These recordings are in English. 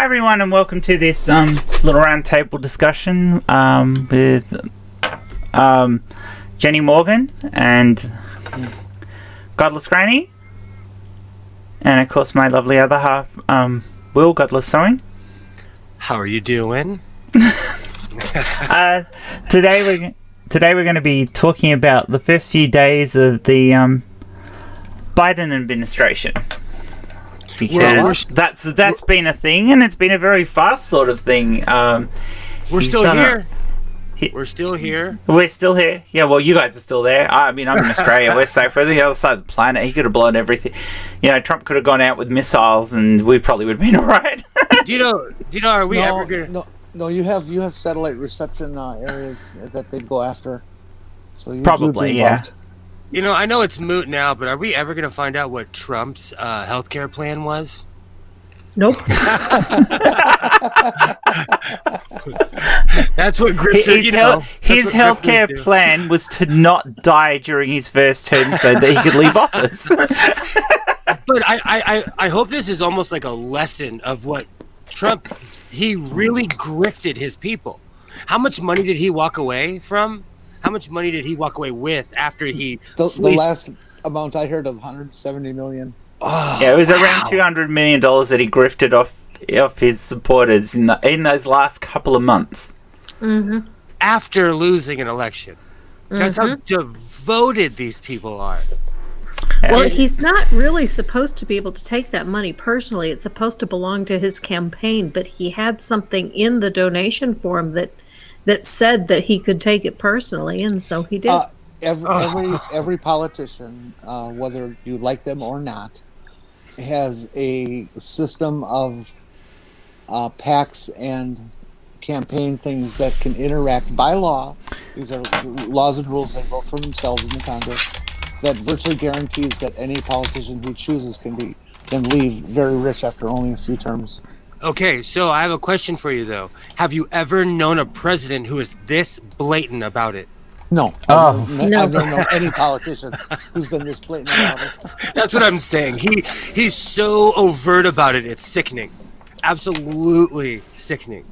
Hi everyone, and welcome to this little roundtable discussion with Jenny Morgan and Godless Granny, and of course my lovely other half, Will Godless Sewing. How are you doing? Today we're going to be talking about the first few days of the Biden administration. Because that's been a thing, and it's been a very fast sort of thing. We're still here. We're still here. We're still here. Yeah, well, you guys are still there. I mean, I'm in Australia. We're safe. We're the other side of the planet. He could have blown everything. You know, Trump could have gone out with missiles, and we probably would have been all right. Do you know? Are we ever gonna? No. You have satellite reception areas that they go after. So you Probably, yeah. You know, I know it's moot now, but are we ever going to find out what Trump's healthcare plan was? Nope. That's what grips his healthcare plan was to not die during his first term so that he could leave office. But I hope this is almost like a lesson of what Trump, he really grifted his people. How much money did he walk away from? How much money did he walk away with after he... The last amount I heard of $170 million. Oh, yeah, it was around $200 million that he grifted off his supporters in those last couple of months. Mm-hmm. After losing an election. That's how devoted these people are. Well, he's not really supposed to be able to take that money personally. It's supposed to belong to his campaign, but he had something in the donation form that said that he could take it personally, and so he did. Every politician, whether you like them or not, has a system of PACs and campaign things that can interact by law. These are laws and rules that vote for themselves in the Congress that virtually guarantees that any politician who chooses can leave very rich after only a few terms. Okay, so I have a question for you, though. Have you ever known a president who is this blatant about it? No. Oh. I've never known any politician who's been this blatant about it. That's what I'm saying. He's so overt about it, it's sickening. Absolutely sickening.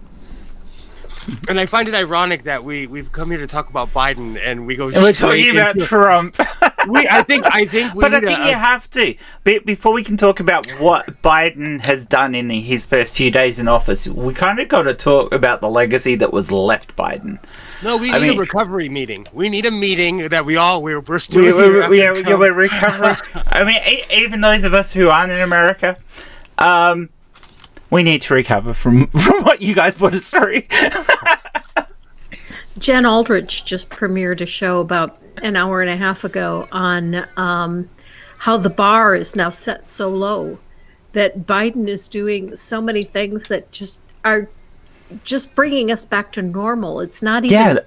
And I find it ironic that we've come here to talk about Biden and we go and we're talking about Trump. I think but I think you have to. Before we can talk about what Biden has done in his first few days in office, we kind of got to talk about the legacy that was left Biden. No, we need a recovery meeting. We need a meeting that we're still here. We're recovering. I mean, even those of us who aren't in America, we need to recover from what you guys put us through. Jen Aldrich just premiered a show about an hour and a half ago on how the bar is now set so low that Biden is doing so many things that just are just bringing us back to normal. It's not even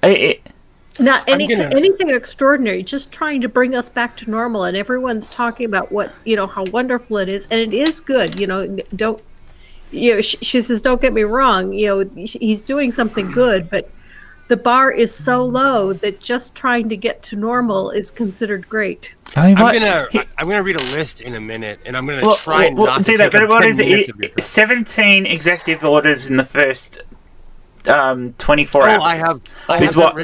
not anything extraordinary, just trying to bring us back to normal. And everyone's talking about how wonderful it is, and it is good. She says, don't get me wrong, he's doing something good, but the bar is so low that just trying to get to normal is considered great. I'm gonna read a list in a minute, and I'm gonna try not to do that. But what is it? 17 executive orders in the first 24 hours. I have is what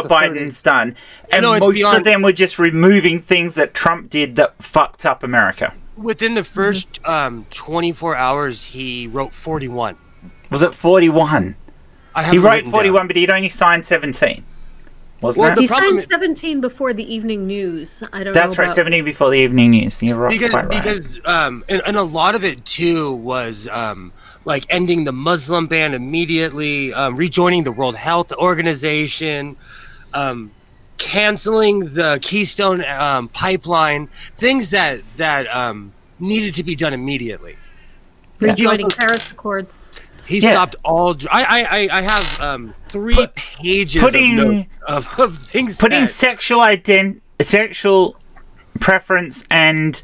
Biden's done, and most of them were just removing things that Trump did that fucked up America. Within the first 24 hours, he wrote 41. Was it 41? He wrote 41, but he'd only signed 17. Wasn't it? He signed 17 before the evening news. I don't know. That's right, 17 before the evening news. You're right. Because and a lot of it too was like ending the Muslim ban immediately, rejoining the World Health Organization, canceling the Keystone pipeline, things that needed to be done immediately. Rejoining Paris Accords. He stopped all. I have 3 pages of notes of things. Putting sexual preference and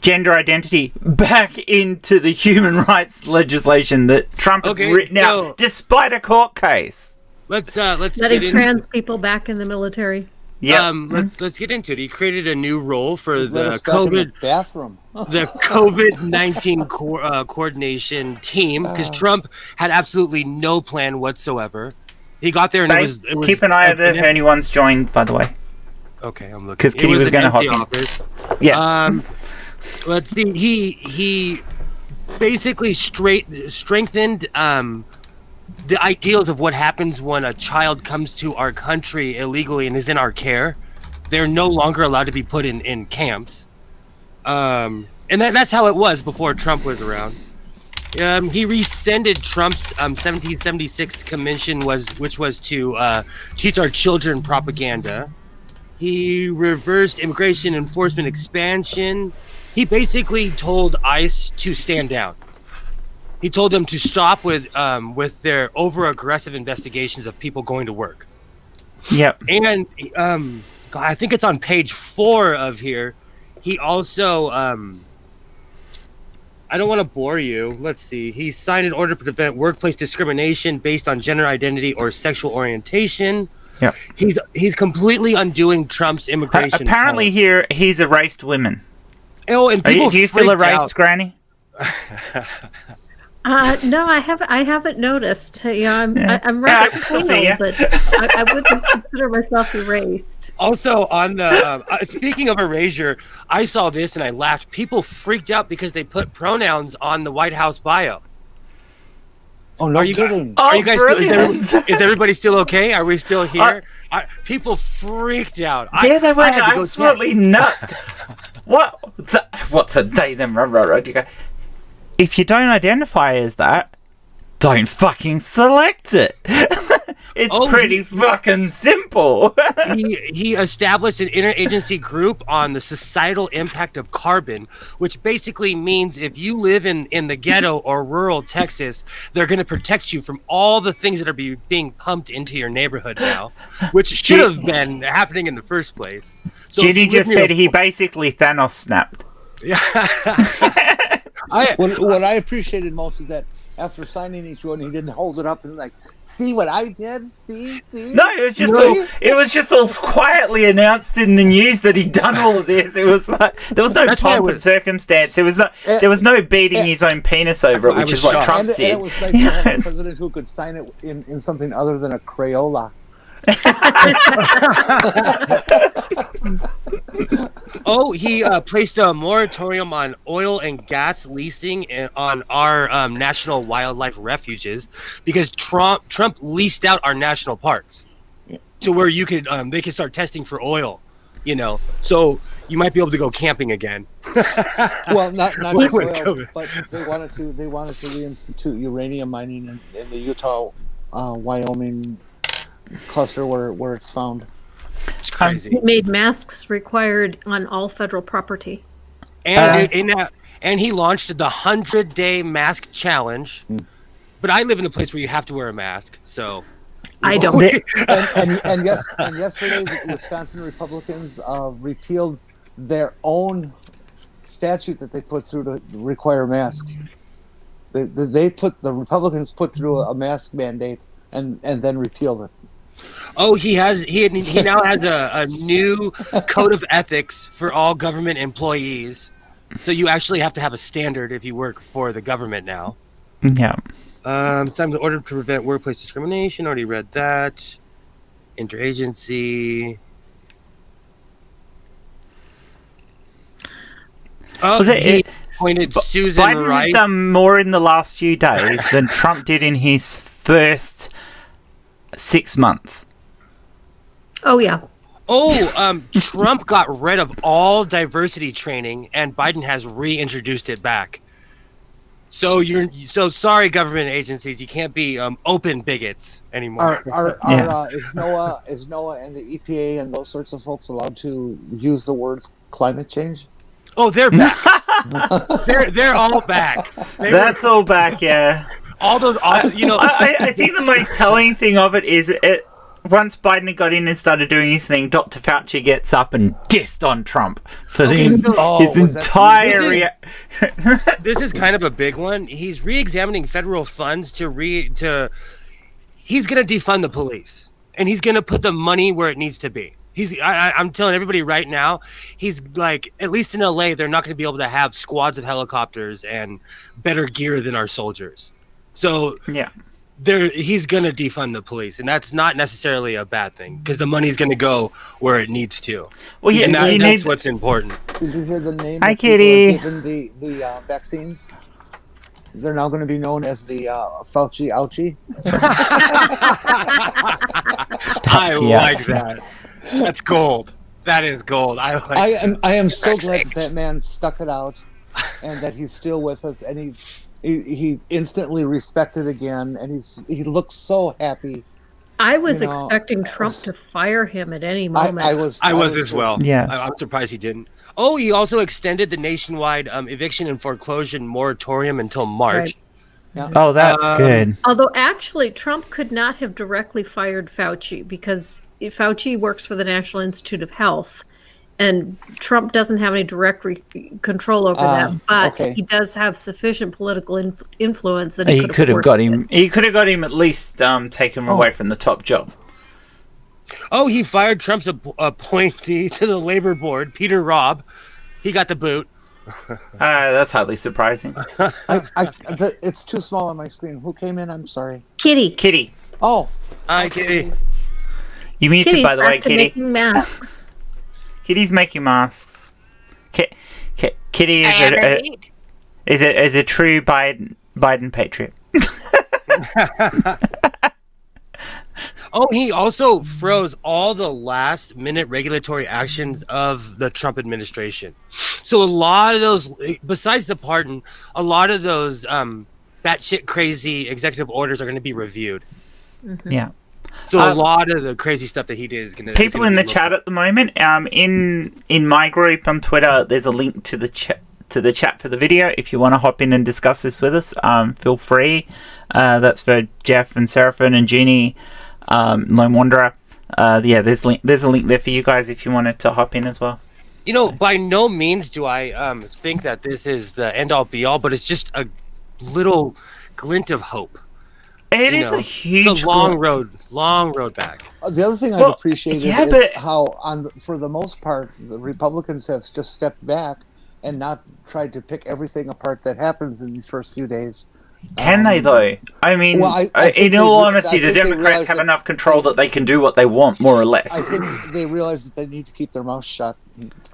gender identity back into the human rights legislation that Trump has written out, despite a court case. Let's letting trans people back in the military. Yeah. Let's get into it. He created a new role for Let the us back in the COVID bathroom. the COVID-19 coordination team, because Trump had absolutely no plan whatsoever. He got there and it was keep an eye out if anyone's joined, by the way. Okay, I'm looking. Because Kitty was going to hop in. Office. Yeah. Let's see. He basically strengthened the ideals of what happens when a child comes to our country illegally and is in our care. They're no longer allowed to be put in camps. And that's how it was before Trump was around. He rescinded Trump's 1776 commission, which was to teach our children propaganda. He reversed immigration enforcement expansion. He basically told ICE to stand down. He told them to stop with their over-aggressive investigations of people going to work. Yep. And I think it's on page 4 of here. He also, I don't want to bore you. Let's see. He signed an order to prevent workplace discrimination based on gender identity or sexual orientation. Yeah. He's completely undoing Trump's immigration. Apparently, policy. here he's erased women. Oh, and people Do you feel freaked erased, out. Granny? No, I haven't noticed. I'm I rather can still see ya. pale, but I wouldn't consider myself erased. Also, on the speaking of erasure, I saw this and I laughed. People freaked out because they put pronouns on the White House bio. Oh, no Are you kidding. Are you guys? Still, brilliant. is everybody still okay? Are we still here? People freaked out. Yeah, they were I had to go absolutely nuts. What's a they, them, you go, if you don't identify as that, don't fucking select it. It's pretty fucking simple. He established an interagency group on the societal impact of carbon, which basically means if you live in the ghetto or rural Texas, they're going to protect you from all the things that are being pumped into your neighborhood now, which should have been happening in the first place. So Ginny just said he basically Thanos snapped. Yeah. What I appreciated most is that after signing each one, he didn't hold it up and like, see what I did? See? No, it was just all quietly announced in the news that he'd done all of this. It was like there was no pomp and circumstance. There was no beating his own penis over it, which is what Trump did. And it was nice to have a president who could sign it in something other than a Crayola. He placed a moratorium on oil and gas leasing on our national wildlife refuges because Trump leased out our national parks to where you could they could start testing for oil, so you might be able to go camping again. Well, not just oil, but they wanted to reinstitute uranium mining in the Utah, Wyoming cluster where it's found. It's crazy. He made masks required on all federal property. And he launched the 100-day mask challenge. But I live in a place where you have to wear a mask, so I don't. and yesterday, the Wisconsin Republicans repealed their own statute that they put through to require masks. The Republicans put through a mask mandate and then repealed it. Oh, he now has a new code of ethics for all government employees. So you actually have to have a standard if you work for the government now. Yeah. Signed an order to prevent workplace discrimination. Already read that. Interagency. He appointed Susan Biden Rice. has done more in the last few days than Trump did in his first 6 months. Oh yeah. Trump got rid of all diversity training, and Biden has reintroduced it back. So sorry, government agencies, you can't be open bigots anymore. Is NOAA and the EPA and those sorts of folks allowed to use the words climate change? Oh, they're back. they're all back. That's all back, yeah. All those, I think the most telling thing of it is once Biden got in and started doing his thing, Dr. Fauci gets up and dissed on Trump for his entire. This is kind of a big one. He's re-examining federal funds he's going to defund the police, and he's going to put the money where it needs to be. I'm telling everybody right now, he's like, at least in LA, they're not going to be able to have squads of helicopters and better gear than our soldiers. So Yeah. he's going to defund the police, and that's not necessarily a bad thing because the money's going to go where it needs to. Well, yeah, And you that's need. what's important. Did you hear the name? Hi, that people are Kitty. given the vaccines? They're now going to be known as the Fauci ouchie. I Yeah. like that. That's gold. That is gold. I am so glad that man stuck it out, and that he's still with us, and he's instantly respected again, and he looks so happy. I was You know, expecting Trump to fire him at any moment. I was as well. Yeah. I'm surprised he didn't. Oh, he also extended the nationwide eviction and foreclosure moratorium until March. Right. Oh, that's good. Although actually, Trump could not have directly fired Fauci because Fauci works for the National Institute of Health, and Trump doesn't have any direct control over that. But okay. he does have sufficient political influence that He could have got forced him. it. He could have got him at least taken away from the top job. Oh, he fired Trump's appointee to the labor board, Peter Robb. He got the boot. That's hardly surprising. It's too small on my screen. Who came in? I'm sorry. Kitty. Kitty, Oh, Hi, Kitty. you muted Kitty's by the way, back to Kitty. making masks. Kitty's making masks. Kitty I is am a, indeed. is a true Biden patriot. Oh, he also froze all the last minute regulatory actions of the Trump administration. So a lot of those, besides the pardon, a lot of those batshit crazy executive orders are going to be reviewed. Yeah. So a lot of the crazy stuff that he did is going to People in the chat at the moment, in my group on Twitter, there's a link to the chat for the video. If you want to hop in and discuss this with us, feel free. That's for Jeff and Seraphin and Jeannie, Lone Wanderer. Yeah, there's a link there for you guys if you wanted to hop in as well. You know, by no means do I think that this is the end all be all, but it's just a little glint of hope. It You is know, a huge It's a long road back. the other thing I Well, appreciated yeah, is but- how, for the most part, the Republicans have just stepped back and not tried to pick everything apart that happens in these first few days. Can they though? I mean, Well, I think in all they- honesty, I the think they Democrats realize have that enough control that they can do what they want, more or I less. think they realize that they need to keep their mouth shut.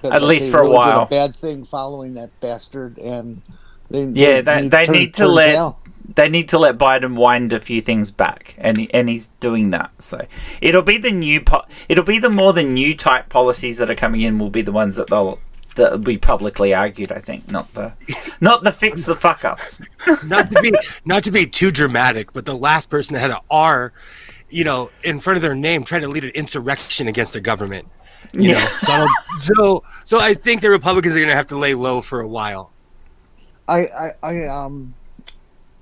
At least they for a really while. Did a bad thing following that bastard, and they need to turn let tail. they need to let Biden wind a few things back, and he's doing that. So it'll be the more the new type policies that are coming in will be the ones that'll be publicly argued. I think not the fix the fuck ups. not to be too dramatic, but the last person that had an R, in front of their name tried to lead an insurrection against the government. You know, Donald, so I think the Republicans are going to have to lay low for a while. I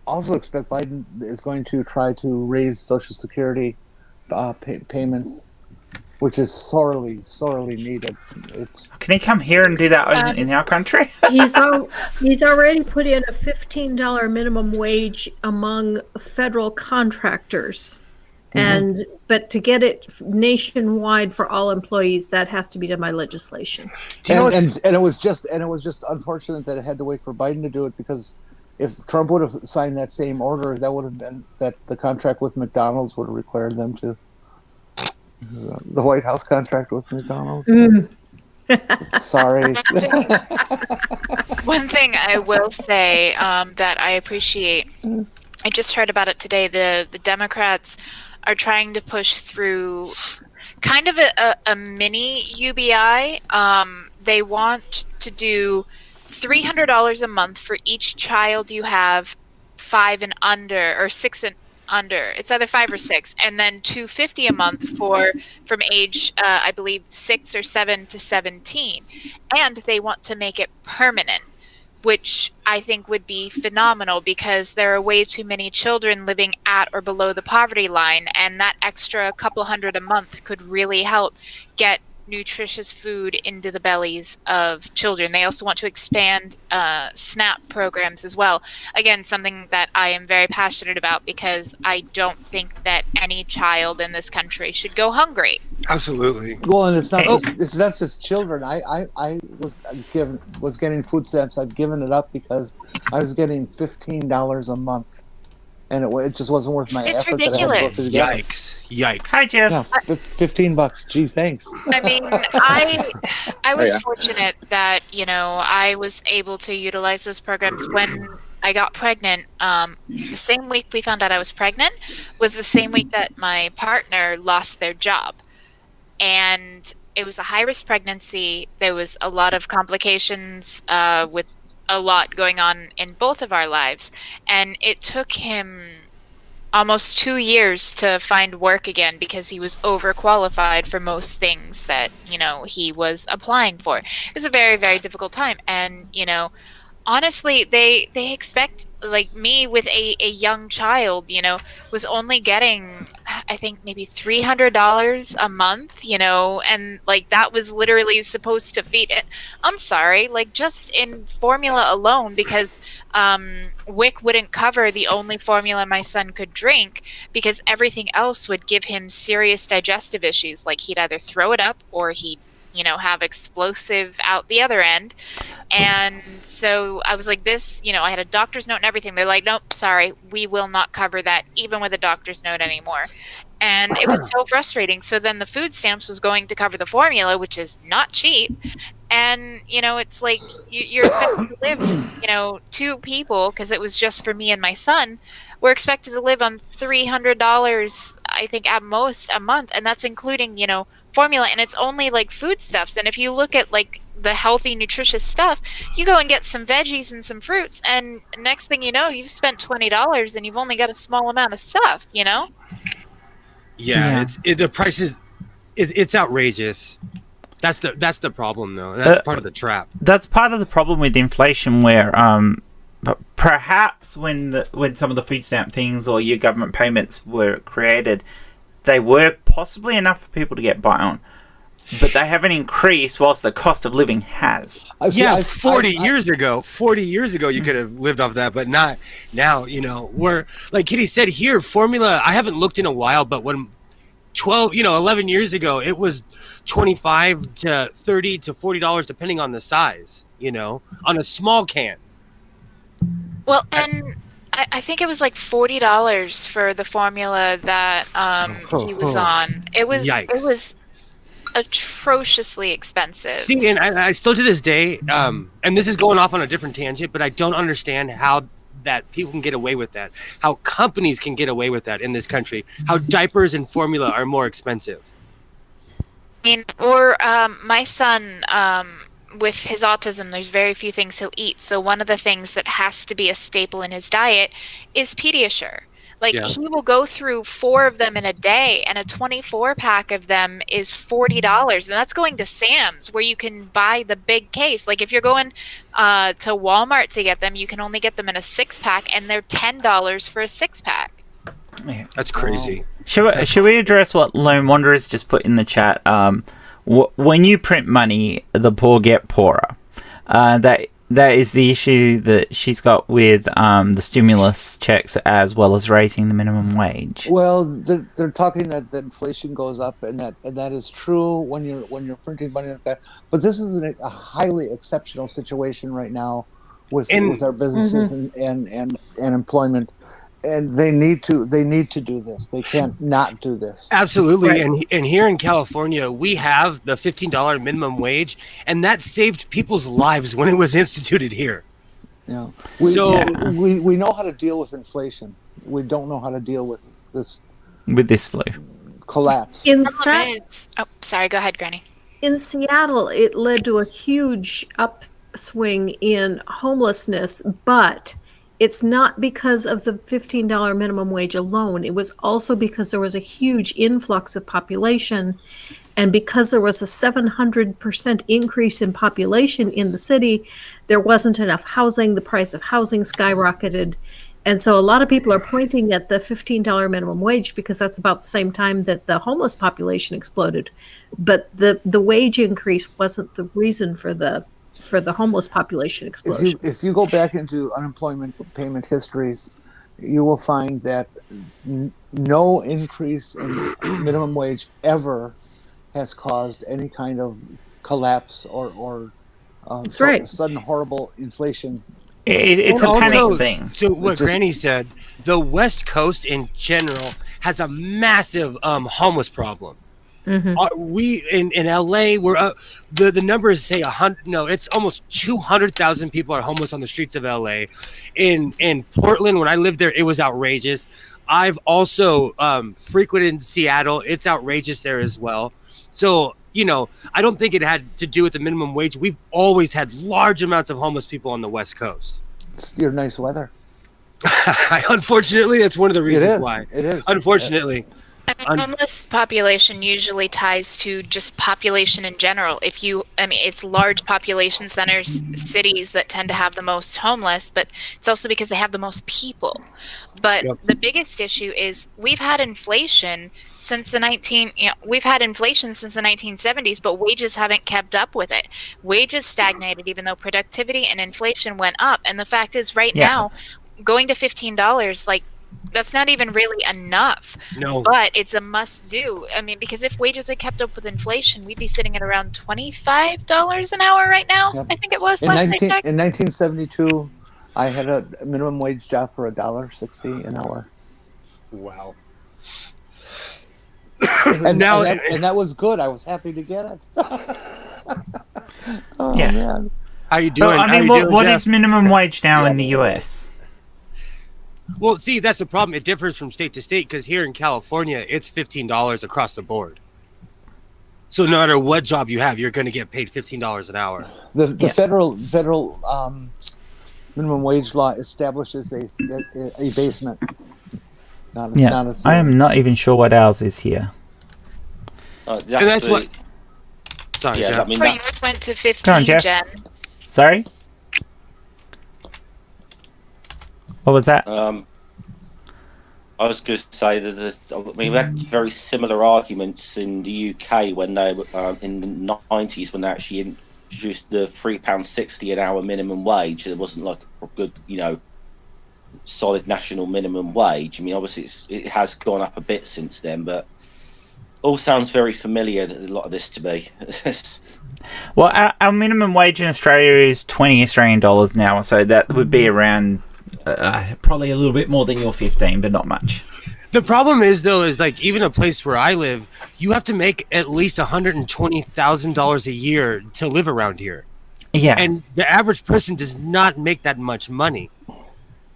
also expect Biden is going to try to raise Social Security payments, which is sorely needed. Can he come here and do that in our country? He's already put in a $15 minimum wage among federal contractors, but to get it nationwide for all employees, that has to be done by legislation. And it was just unfortunate that it had to wait for Biden to do it, because if Trump would have signed that same order, that would have been that the contract with McDonald's would have required them to. The White House contract with McDonald's. Sorry. One thing I will say that I appreciate, I just heard about it today. The Democrats are trying to push through kind of a mini UBI. They want to do $300 a month for each child you have 5 and under, or 6 and under. It's either 5 or 6, and then $250 a month from age I believe 6 or 7 to 17, and they want to make it permanent, which I think would be phenomenal, because there are way too many children living at or below the poverty line, and that extra couple hundred a month could really help get nutritious food into the bellies of children. They also want to expand SNAP programs as well. Again, something that I am very passionate about, because I don't think that any child in this country should go hungry. Absolutely. Well, and it's not just children. I was getting food stamps. I've given it up because I was getting $15 a month, and it just wasn't worth my It's effort that I had to go ridiculous. through to get it. Yikes. Hi, Jeff. Yeah, $15. Gee, thanks. I mean, I was yeah. fortunate that, I was able to utilize those programs when I got pregnant. The same week we found out I was pregnant was the same week that my partner lost their job. And it was a high-risk pregnancy. There was a lot of complications with a lot going on in both of our lives. And it took him almost 2 years to find work again because he was overqualified for most things that, he was applying for. It was a very, very difficult time. And, honestly, they expect, like me with a young child, was only getting, I think, maybe $300 a month, and like that was literally supposed to feed it. I'm sorry, like just in formula alone, because WIC wouldn't cover the only formula my son could drink because everything else would give him serious digestive issues. Like he'd either throw it up or he'd have explosive out the other end. And so I was like, I had a doctor's note and everything. They're like, nope, sorry, we will not cover that even with a doctor's note anymore. And it was so frustrating. So then the food stamps was going to cover the formula, which is not cheap. And, it's like you're expected to live, 2 people, because it was just for me and my son, we're expected to live on $300, I think, at most a month. And that's including, formula, and it's only like foodstuffs. And if you look at like the healthy, nutritious stuff, you go and get some veggies and some fruits, and next thing you know, you've spent $20 and you've only got a small amount of stuff, Yeah. The price is it's outrageous. That's the problem, though. That's part of the trap. That's part of the problem with inflation, where perhaps when some of the food stamp things or your government payments were created, they were possibly enough for people to get by on, but they haven't increased whilst the cost of living has. 40 years ago, you could have lived off that, but not now. We're like Kitty said here, formula. I haven't looked in a while, but when 11 years ago, it was $25 to $30 to $40 depending on the size. On a small can. Well, and I think it was like $40 for the formula that he was on. It was atrociously expensive. See, and I still to this day, and this is going off on a different tangent, but I don't understand how that people can get away with that. How companies can get away with that in this country. How diapers and formula are more expensive. Or my son, with his autism, there's very few things he'll eat. So one of the things that has to be a staple in his diet is Pediasure. He will go through 4 of them in a day, and a 24-pack of them is $40. And that's going to Sam's, where you can buy the big case. Like if you're going to Walmart to get them, you can only get them in a 6-pack, and they're $10 for a 6-pack. Yeah. That's crazy. Should we address what Lone Wanderers just put in the chat? When you print money, the poor get poorer. That is the issue that she's got with the stimulus checks, as well as raising the minimum wage. Well, they're talking that the inflation goes up, and that is true when you're printing money like that. But this is a highly exceptional situation right now with our businesses and employment. And they need to do this. They can't not do this. Absolutely. Right. And here in California, we have the $15 minimum wage, and that saved people's lives when it was instituted here. Yeah. We know how to deal with inflation. We don't know how to deal with this flu collapse. Sorry, go ahead, Granny. In Seattle, it led to a huge upswing in homelessness, but it's not because of the $15 minimum wage alone. It was also because there was a huge influx of population, and because there was a 700% increase in population in the city, there wasn't enough housing. The price of housing skyrocketed. And so a lot of people are pointing at the $15 minimum wage because that's about the same time that the homeless population exploded. But the wage increase wasn't the reason for the homeless population explosion. If you go back into unemployment payment histories, you will find that no increase in minimum wage ever has caused any kind of collapse or That's right. sudden horrible inflation. It's a And panic also, thing. So what Just- Granny said, the West Coast in general has a massive homeless problem. We in LA, we're the numbers say 100. No, it's almost 200,000 people are homeless on the streets of LA. In Portland, when I lived there, it was outrageous. I've also frequented Seattle. It's outrageous there as well. So I don't think it had to do with the minimum wage. We've always had large amounts of homeless people on the West Coast. It's your nice weather. Unfortunately, that's one of the It reasons is. why. It is. Unfortunately. Homeless population usually ties to just population in general. It's large population centers, cities that tend to have the most homeless, but it's also because they have the most people. But the biggest issue is we've had inflation since the 1970s, but wages haven't kept up with it. Wages stagnated even though productivity and inflation went up. And the fact is now going to $15, like, that's not even really enough. No. But it's a must do. I mean, because if wages had kept up with inflation, we'd be sitting at around $25 an hour right now. Yep. I think it was In last I checked. 1972, I had a minimum wage job for $1.60 an hour. Wow. And Now- and that was good. I was happy to get it. Oh Yeah. man. How you So, doing? I How mean, you what doing, what Jeff? is minimum wage now in the US? Well, see, that's the problem. It differs from state to state because here in California, it's $15 across the board. So no matter what job you have, you're going to get paid $15 an hour. The federal minimum wage law establishes a basement. Not a, Yeah, not a I ceiling. am not even sure what ours is here. That's what- Sorry, Yeah, Jeff. I mean, Oh, that, yours went to Go 15, on, Jeff. Jen. Sorry? What was that? I was going to say that we had very similar arguments in the UK when they were in the 90s when they actually introduced the £3.60 an hour minimum wage. There wasn't like a good, solid national minimum wage. I mean, obviously it has gone up a bit since then, but all sounds very familiar. A lot of this to me. Well, our minimum wage in Australia is 20 Australian dollars now, so that would be around probably a little bit more than your 15, but not much. The problem is, though, is like even a place where I live, you have to make at least $120,000 a year to live around here. Yeah. And the average person does not make that much money,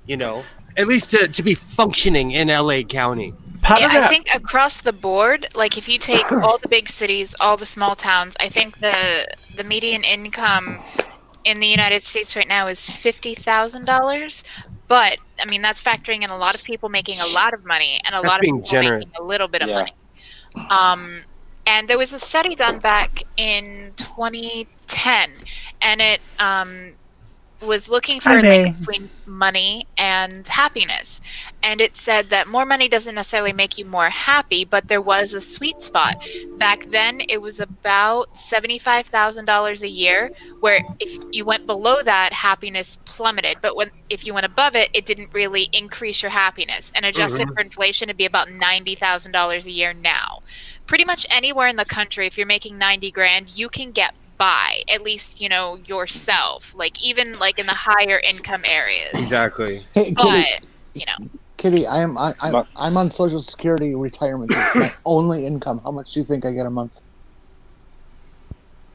at least to be functioning in LA County. Part of I that, think across the board, like if you take all the big cities, all the small towns, I think the median income in the United States right now is $50,000. But I mean, that's factoring in a lot of people making a lot of money and a lot of being people generous. making a little bit of Yeah. money. And there was a study done back in 2010, and it was looking for a link between money and happipiness. And it said that more money doesn't necessarily make you more happy, but there was a sweet spot. Back then, it was about $75,000 a year, where if you went below that, happiness plummeted. But if you went above it, it didn't really increase your happiness. And adjusted for inflation, it'd be about $90,000 a year now. Pretty much anywhere in the country, if you're making 90 grand, you can get by, at least, yourself, like even like in the higher income areas. Exactly. Hey, But, Kitty, I'm on Social Security retirement. It's my only income. How much do you think I get a month?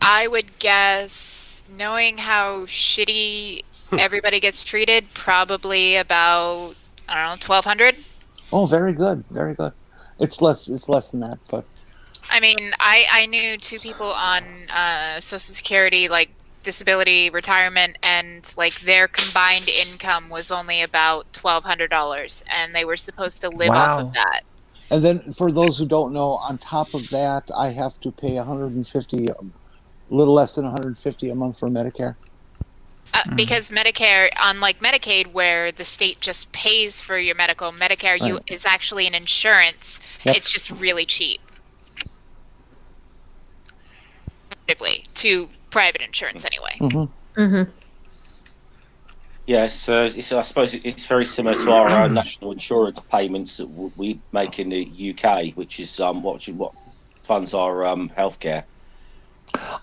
I would guess, knowing how shitty everybody gets treated, probably about, I don't know, 1,200. Oh, very good, very good. It's less than that, but I mean, I knew two people on Social Security, like disability retirement, and like their combined income was only about $1,200, and they were supposed to live off Wow. of that. and then for those who don't know, on top of that, I have to pay 150, a little less than 150 a month for Medicare. Because Medicare, unlike Medicaid, where the state just pays for your medical, Medicare Right. is actually an insurance. Yep. It's just really cheap. To private insurance anyway. Yes, I suppose it's very similar to our national insurance payments that we make in the UK, which is what funds our healthcare.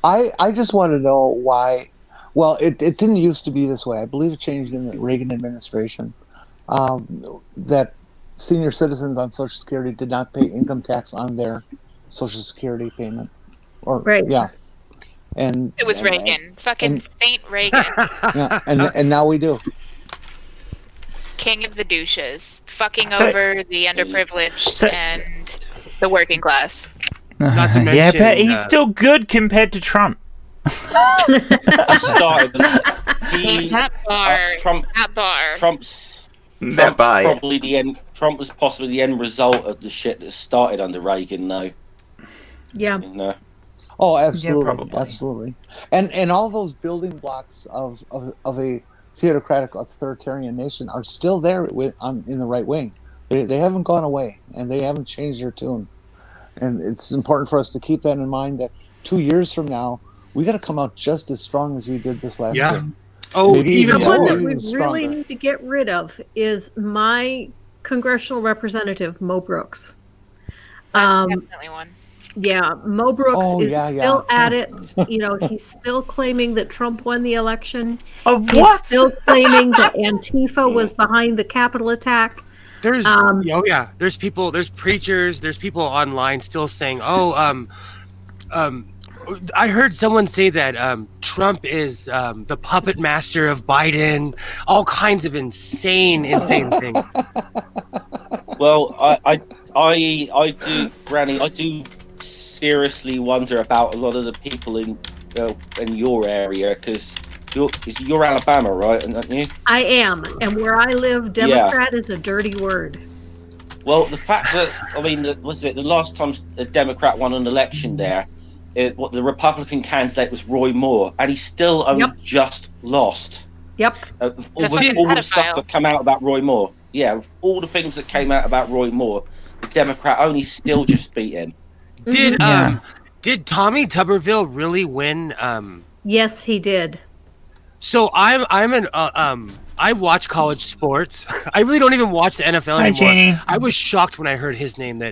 I just want to know why. Well, it didn't used to be this way. I believe it changed in the Reagan administration. That senior citizens on Social Security did not pay income tax on their Social Security payment. Or Right. yeah, and It was Reagan. Fucking Saint Reagan. Yeah, and now we do. King of the douches. Fucking So- over the underprivileged So- and the working class. Not to yeah, mention, but he's still good compared to Trump. Started, That bar. Trump. That bar. Trump's That by probably the end. Trump was possibly the end result of the shit that started under Reagan, though. Yeah. You know? Oh, absolutely, probably. absolutely. And all those building blocks of a theocratic authoritarian nation are still there in the right wing. They haven't gone away, and they haven't changed their tune. And it's important for us to keep that in mind. That 2 years from now, we got to come out just as strong as we did this last Yeah. year. Oh, Maybe even even The one more. that Even we really stronger. need to get rid of is my congressional representative, Mo Brooks. Definitely one. Yeah, Mo Brooks Oh, is yeah. still at it. You know, he's still claiming that Trump won the election. oh He's what? still claiming that Antifa was behind the Capitol attack. There's there's people, there's preachers, there's people online still saying, I heard someone say that Trump is the puppet master of Biden, all kinds of insane things. Well, I do, Granny. I do seriously wonder about a lot of the people in your area, because you're Alabama, right? Aren't you? I am, and where I live, Democrat is a dirty word. Well, the fact that the last time a Democrat won an election there, the Republican candidate was Roy Moore, and he still only just lost. Yep. With a fucking all the stuff pedophile. that came out about Roy Moore, with all the things that came out about Roy Moore, the Democrat only still just beat him. Did Tommy Tuberville really win? Yes, he did. So I watch college sports. I really don't even watch the NFL Hi, anymore. Jeannie. I was shocked when I heard his name.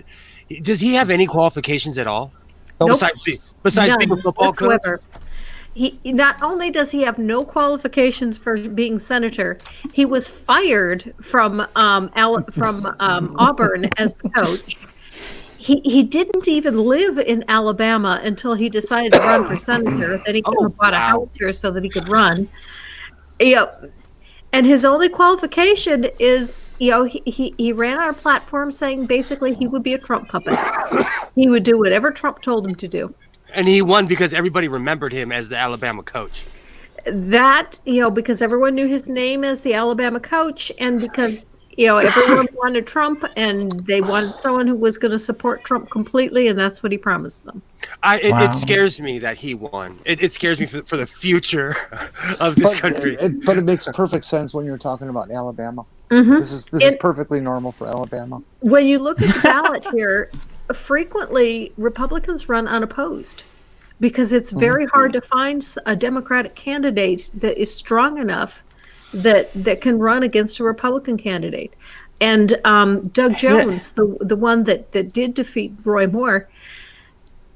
Does he have any qualifications at all? Nope. Besides being a None football coach? whatsoever. He not only does he have no qualifications for being senator, he was fired from Auburn as the coach. He didn't even live in Alabama until he decided to run for senator. Then he came and bought a house here so that he could run. Yep. And his only qualification is, he ran our platform saying basically he would be a Trump puppet. He would do whatever Trump told him to do. And he won because everybody remembered him as the Alabama coach. That, because everyone knew his name as the Alabama coach, and because, everyone wanted Trump, and they wanted someone who was going to support Trump completely, and that's what he promised them. It scares me that he won. It scares me for the future of this country. But it makes perfect sense when you're talking about Alabama. Mm-hmm. This is perfectly normal for Alabama. When you look at the ballot here, frequently Republicans run unopposed because it's very hard to find a Democratic candidate that is strong enough that can run against a Republican candidate. And Doug Jones, the one that did defeat Roy Moore,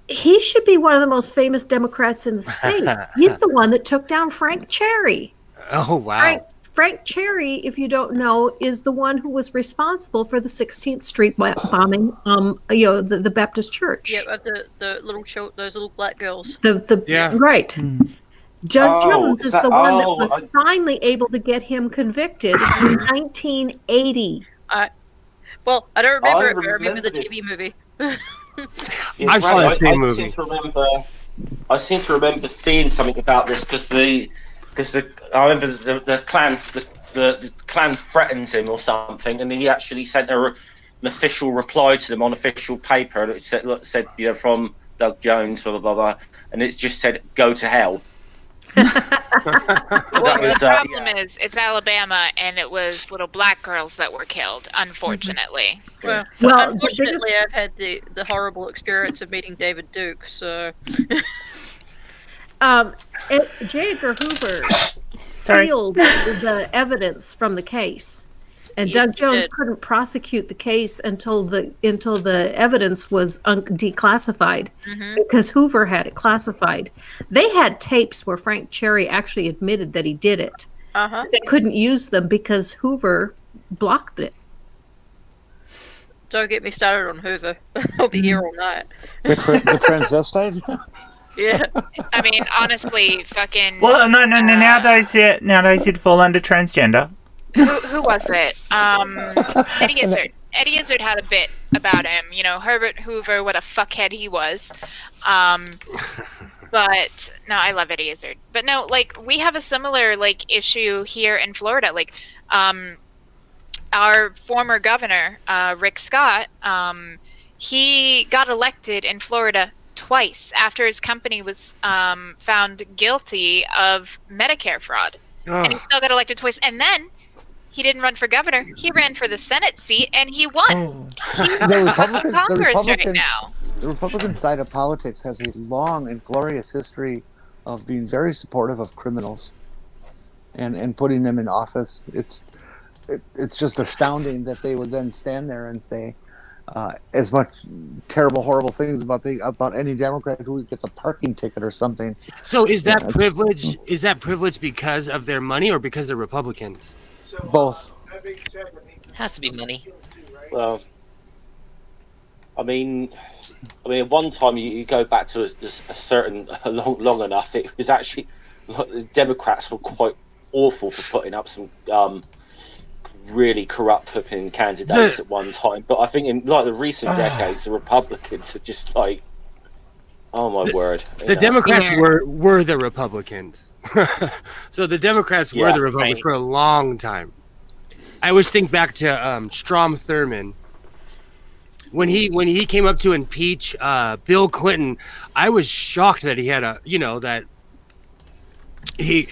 he should be one of the most famous Democrats in the state. He's the one that took down Frank Cherry. Oh, wow. Frank Cherry, if you don't know, is the one who was responsible for the 16th Street bombing, the Baptist church. Yeah, the those little black girls. Right. Judge Jones is the one that was finally able to get him convicted in 1980. I don't remember it, but I remember remember the this. TV movie. I saw that same movie. I seem to remember seeing something about this because I remember the Klan threatened him or something, and he actually sent an official reply to them on official paper, and it said from Doug Jones, blah blah blah, blah, and it just said "Go to hell." Well, the problem is it's Alabama, and it was little black girls that were killed, unfortunately. Well, Well, unfortunately, I've had the horrible experience of meeting David Duke, so... J. Edgar Hoover sealed the evidence from the case. And Yes, Doug he Jones did. couldn't prosecute the case until the evidence was declassified because Hoover had it classified. They had tapes where Frank Cherry actually admitted that he did it. Uh-huh. They couldn't use them because Hoover blocked it. Don't get me started on Hoover. I'll be here all night. The transvestite. Yeah. I mean, honestly, fucking. Well, no. Nowadays he'd fall under transgender. Who was it? Eddie Izzard. Eddie Izzard had a bit about him. You know, Herbert Hoover, what a fuckhead he was. But no, I love Eddie Izzard. But no, like we have a similar like issue here in Florida. Like, our former governor, Rick Scott, he got elected in Florida twice after his company was found guilty of Medicare fraud, and he still got elected twice. And then he didn't run for governor; he ran for the Senate seat, and he won. He's Congress right now. The Republican side of politics has a long and glorious history of being very supportive of criminals and putting them in office. It's just astounding that they would then stand there and say as much terrible, horrible things about any Democrat who gets a parking ticket or something. So is that privilege? Is that privilege because of their money or because they're Republicans? Both. Has to be money. Well, I mean, at one time you go back to a certain long enough. It was actually the Democrats were quite awful for putting up some really corrupt flipping candidates at one time. But I think in like the recent decades, the Republicans are just like, oh my word. The Democrats were the Republicans. So the Democrats were the Republicans for a long time. I always think back to Strom Thurmond. When he came up to impeach Bill Clinton, I was shocked that he had that he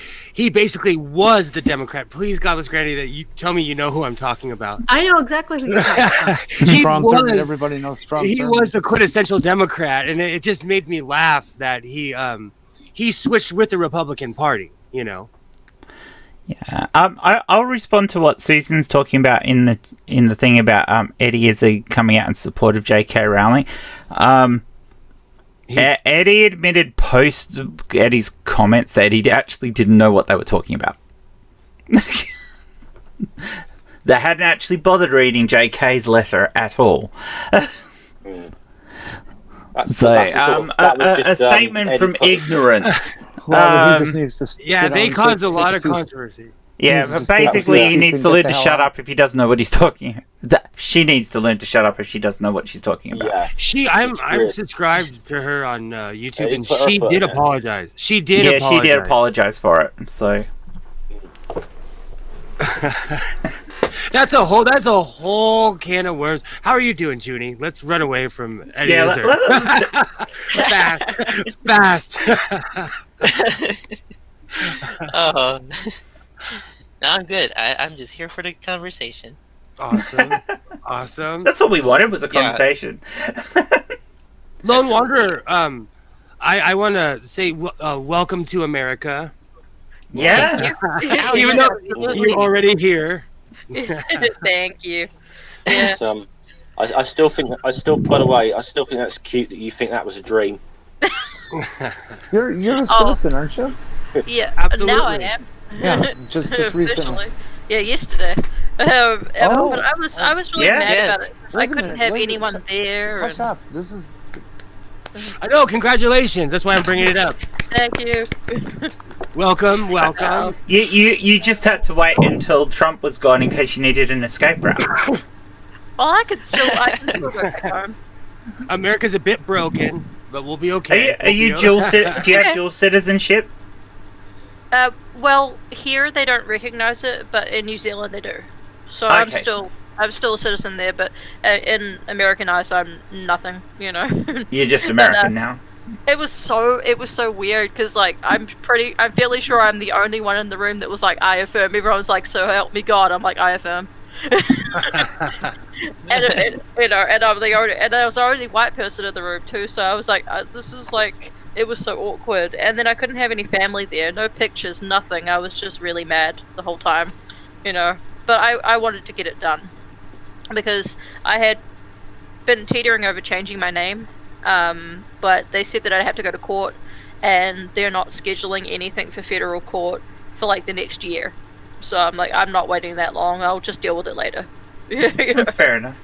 basically was the Democrat. Please, Godless Granny, that you tell me you know who I'm talking about. I know exactly who you're talking about. Everybody knows Strom Thurmond. He was the quintessential Democrat, and it just made me laugh that he switched with the Republican Party. You know. Yeah, I'll respond to what Susan's talking about in the thing about Eddie Izzard coming out in support of J.K. Rowling. Eddie admitted post Eddie's comments that he actually didn't know what they were talking about. They hadn't actually bothered reading J.K.'s letter at all. A statement from ignorance. Well, he just needs to they caused a lot of controversy. Yeah, but basically he needs to learn to shut up if he doesn't know what he's talking about. She needs to learn to shut up if she doesn't know what she's talking about. Yeah. I'm subscribed to her on YouTube, and she did apologize. She did apologize for it. So that's a whole can of worms. How are you doing, Junie? Let's run away from Eddie Izzard. Fast. Oh, no, I'm good. I'm just here for the conversation. Awesome. That's what we wanted, was a conversation. Lone Wanderer, I want to say welcome to America. Yes. Even though you're already here. Thank you. Yeah. I still think that's cute that you think that was a dream. You're a citizen, aren't you? Yeah, Absolutely. now I am. Yeah, just recently. Officially. Yeah, yesterday. But I was really mad about it. I couldn't have anyone there. Hush up. This is. I know. Congratulations. That's why I'm bringing it up. Thank you. Welcome. You just had to wait until Trump was gone in case you needed an escape route. Well, I can still go back home. America's a bit broken, but we'll be okay. Do you have dual citizenship? Well, here they don't recognize it, but in New Zealand they do. So Okay. I'm still a citizen there, but in American eyes, I'm nothing. You know. You're just American now. It was so weird because like I'm fairly sure I'm the only one in the room that was like I affirm. Everyone was like, so help me God. I'm like I affirm. and I'm the only, and I was the only white person in the room too. So I was like, this is like. It was so awkward, and then I couldn't have any family there, no pictures, nothing. I was just really mad the whole time, you know. but I wanted to get it done because I had been teetering over changing my name, but they said that I'd have to go to court, and they're not scheduling anything for federal court for like the next year. So I'm like, I'm not waiting that long. I'll just deal with it later. That's fair enough.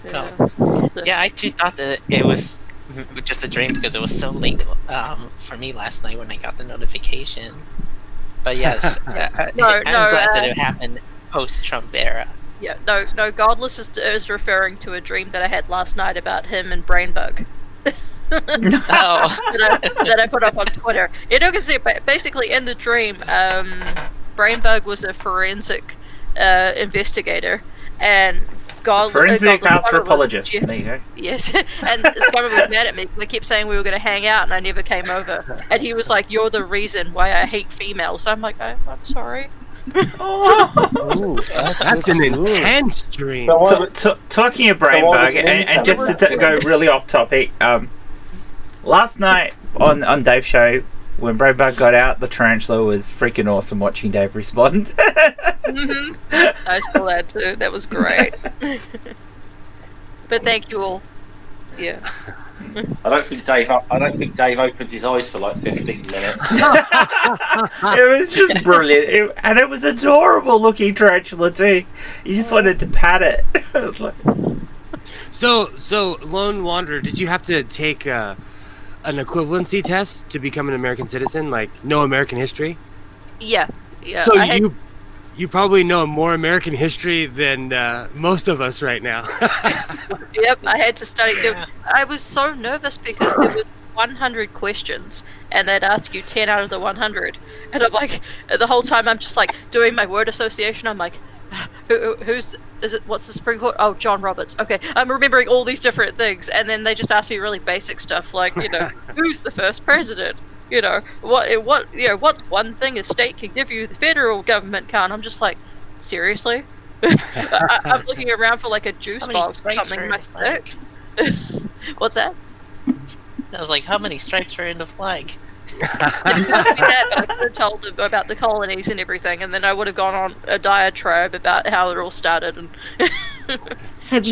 Yeah, I too thought that it was just a dream because it was so late for me last night when I got the notification. But yes, I'm glad that it happened post-Trump era. Yeah, no. Godless is referring to a dream that I had last night about him and Brainbug. that I put up on Twitter. You can see it basically in the dream. Brainbug was a forensic investigator, and forensic anthropologist. There you go. Yes, and Scummer was mad at me because I kept saying we were going to hang out, and I never came over. And he was like, "You're the reason why I hate females." So I'm like, I'm sorry. Ooh, That's an intense dream. Talking of Brainbug, and just to go really off topic, last night on Dave's show, when Brainbug got out, the tarantula was freaking awesome watching Dave respond. I saw that too. That was great. But thank you all. Yeah. I don't think Dave opened his eyes for like 15 minutes. It was just brilliant, and it was adorable looking tarantula too. You just wanted to pat it. It was like... So Lone Wanderer, did you have to take an equivalency test to become an American citizen, like know American history? Yeah. So you probably know more American history than most of us right now. Yep, I had to study. I was so nervous because there was 100 questions, and they'd ask you 10 out of the 100, and I'm like, the whole time I'm just like doing my word association. I'm like, what's the Supreme Court? Oh, John Roberts. Okay, I'm remembering all these different things, and then they just ask me really basic stuff like, who's the first president? What one thing a state can give you the federal government can't. I'm just like, seriously? I'm looking around for like a juice box or something in my stick. What's that? I was like, how many stripes are in the flag? I could have told them about the colonies and everything, and then I would have gone on a diatribe about how it all started. And Have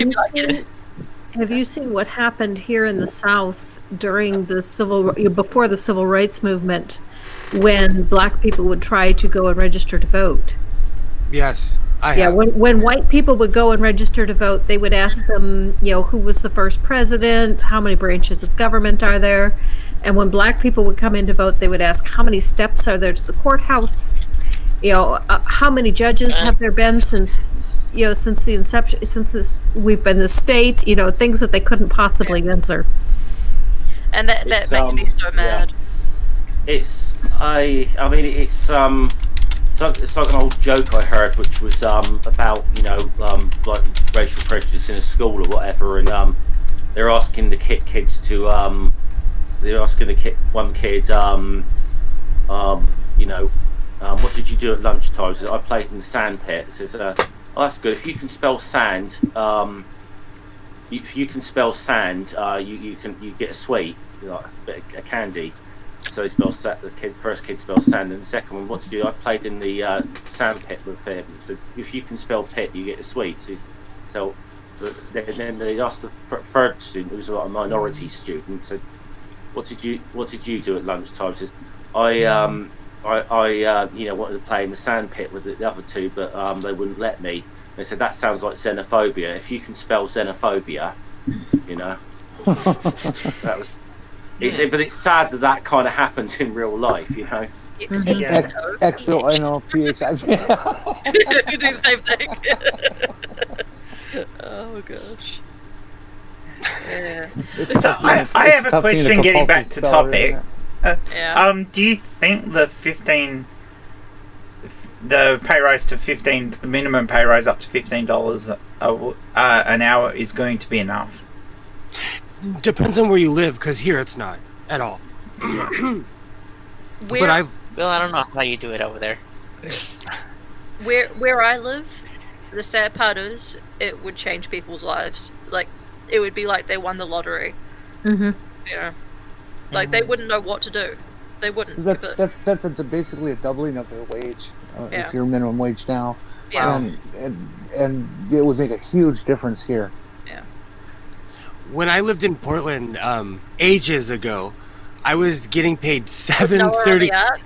you seen what happened here in the South during before the Civil Rights Movement, when Black people would try to go and register to vote? Yes, I have. When white people would go and register to vote, they would ask them, who was the first president, how many branches of government are there, and when Black people would come in to vote, they would ask how many steps are there to the courthouse, how many judges have there been since the inception, we've been the state, things that they couldn't possibly answer. And that makes me so mad. Yeah. It's like an old joke I heard, which was about like racial prejudice in a school or whatever, and they're asking the kids to one kid what did you do at lunchtime? Says, I played in the sand pit. It says, oh, that's good. If you can spell sand, you get a sweet, like a candy. So he spells first kid spells sand, and the second one, what did you do? I played in the sand pit with him. So if you can spell pit, you get a sweet. So then they asked the third student, who was like a minority student, said, what did you do at lunchtime? He says, I wanted to play in the sand pit with the other two, but they wouldn't let me. They said, that sounds like xenophobia. If you can spell xenophobia, that was. But it's sad that kind of happens in real life, Yeah. XONOPHIV. You do the same thing. Oh gosh. Yeah. So I have a question. Getting back to topic. Do you think the pay rise to minimum pay rise up to $15 an hour is going to be enough? Depends on where you live, because here it's not at all. Well, I don't know how you do it over there. Where I live, the sad part is it would change people's lives. Like, it would be like they won the lottery. Mm-hmm. Like they wouldn't know what to do. They wouldn't. That's basically a doubling of their wage if you're minimum wage now. Yeah. And it would make a huge difference here. When I lived in Portland ages ago, I was getting paid No, or $7.30.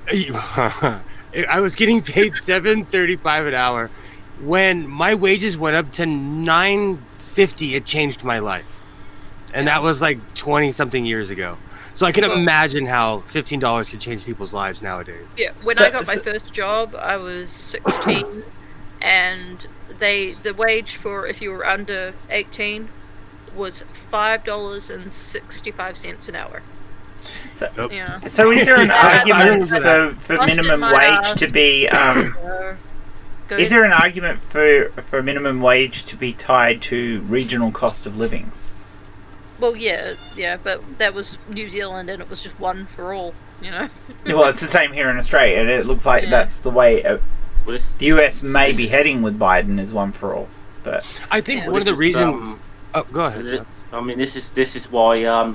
the art. I was getting paid $7.35 an hour. When my wages went up to $9.50, it changed my life, and that was like 20 something years ago. So I can imagine how $15 could change people's lives nowadays. Yeah, when I got my first job, I was 16, and the wage for if you were under 18 was $5.65 an hour. So, Yeah. so is there an I argument remember for minimum wage to be? Is there an argument for minimum wage to be tied to regional cost of livings? Well, yeah, but that was New Zealand, and it was just one for all, you know. Well, it's the same here in Australia, and it looks like that's the way the US may be heading with Biden is one for all. But I think Yeah. one of the reasons. Oh, go ahead. Jeff. I mean, this is why our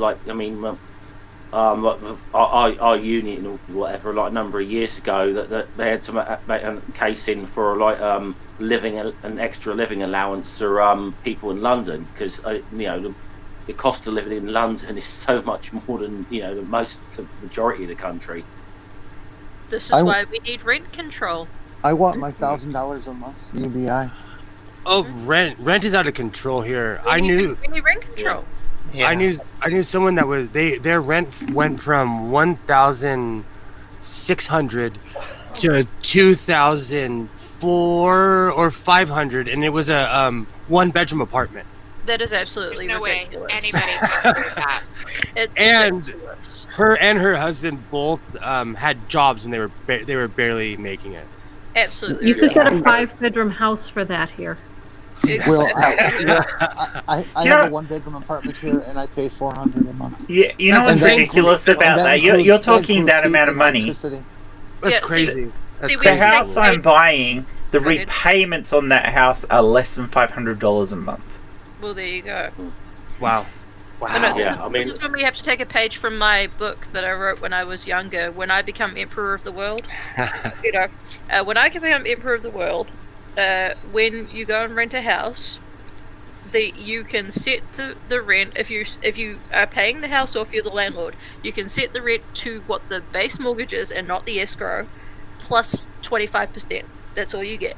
union or whatever, like a number of years ago, that they had to make a case in for an extra living allowance for people in London, because the cost of living in London is so much more than the majority of the country. This is why we need rent control. I want my $1,000 a month UBI. Oh, rent is out of control here. We need rent control. Yeah. I knew someone that was their rent went from 1,600 to 2,004 or 500, and it was a 1-bedroom apartment. That is absolutely There's no way ridiculous. anybody can afford that. It's And ridiculous. her and her husband both had jobs, and they were barely making it. Absolutely You could get a ridiculous. 5-bedroom house for that here. Well, I have a 1-bedroom apartment here, and I pay $400 a month. yeah, you know And what's that ridiculous includes- about that? includes- You're talking that includes amount of heat and money. electricity. That's Yeah, crazy. That's see, we The crazy. have- house I'm buying, the Go ahead. repayments on that house are less than $500 a month. Well, there you go. Wow. No, no, Yeah, I mean- this is when we have to take a page from my book that I wrote when I was younger. When I become emperor of the world, when I become emperor of the world, when you go and rent a house, you can set the rent if you are paying the house or if you're the landlord. You can set the rent to what the base mortgage is and not the escrow, plus 25%. That's all you get.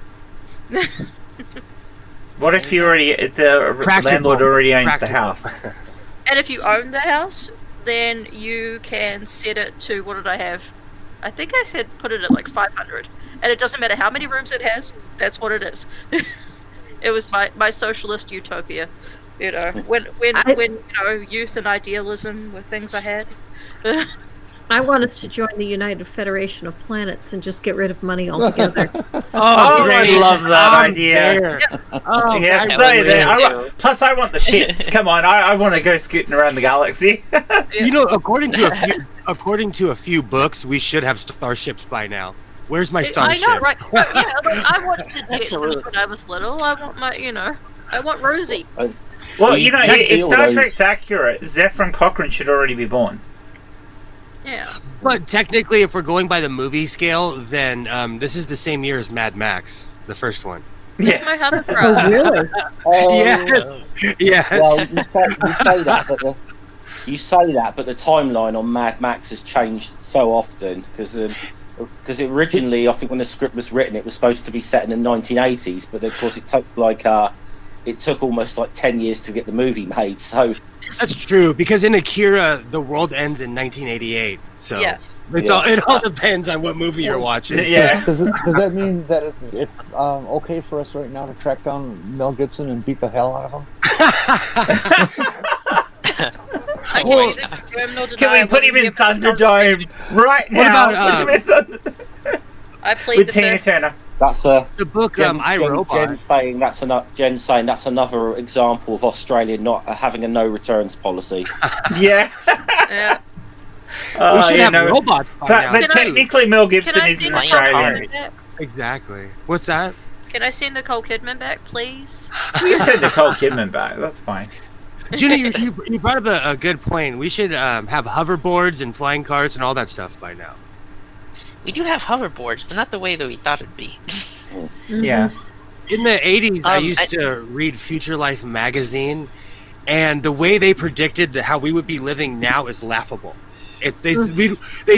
What if the Practical. landlord already owns the Practical. house? And if you own the house, then you can set it to, what did I have? I think I said put it at like 500. And it doesn't matter how many rooms it has, that's what it is. It was my socialist utopia. When youth and idealism were things I had. I want us to join the United Federation of Planets and just get rid of money altogether. Oh, I love that idea. There. Oh, Yeah, I so would then, live. plus I want the ships. Come on, I want to go scooting around the galaxy. According to a few books, we should have starships by now. Where's my I starship? know, right? Yeah, like, I watched the Jetsons Absolutely. when I was little. I want I want Rosie. Well, Technically, if Star although- Trek's accurate, Zephyr Cochrane should already be born. Yeah. But technically, if we're going by the movie scale, then this is the same year as Mad Max, the first one. Yeah. My hovercraft. Oh, really? Yes. Yes. Well, you say that, but the timeline on Mad Max has changed so often because originally, I think when the script was written, it was supposed to be set in the 1980s, but of course it took almost like 10 years to get the movie made. So That's true, because in Akira, the world ends in 1988. So Yeah. it all depends on what movie you're watching. Yeah. Does that mean that it's okay for us right now to track down Mel Gibson and beat the hell out of him? I Well, Can we put him in Thunderdome right now? about, Put him in Thunderdome. I played With the Tina first. Turner. that's The book I, Robot. Jen's saying that's another example of Australia not having a no returns policy. Yeah. Yeah. We should have robots by now, But Can I- technically, Mel Can Gibson I is send an Nicole Australian. Kidman back? Exactly. What's that? Can I send Nicole Kidman back, please? You said Nicole Kidman back. That's fine. Gina, you brought up a good point. We should have hoverboards and flying cars and all that stuff by now. We do have hoverboards, but not the way that we thought it'd be. Yeah. In the 80s, I used to read Future Life magazine, and the way they predicted how we would be living now is laughable. They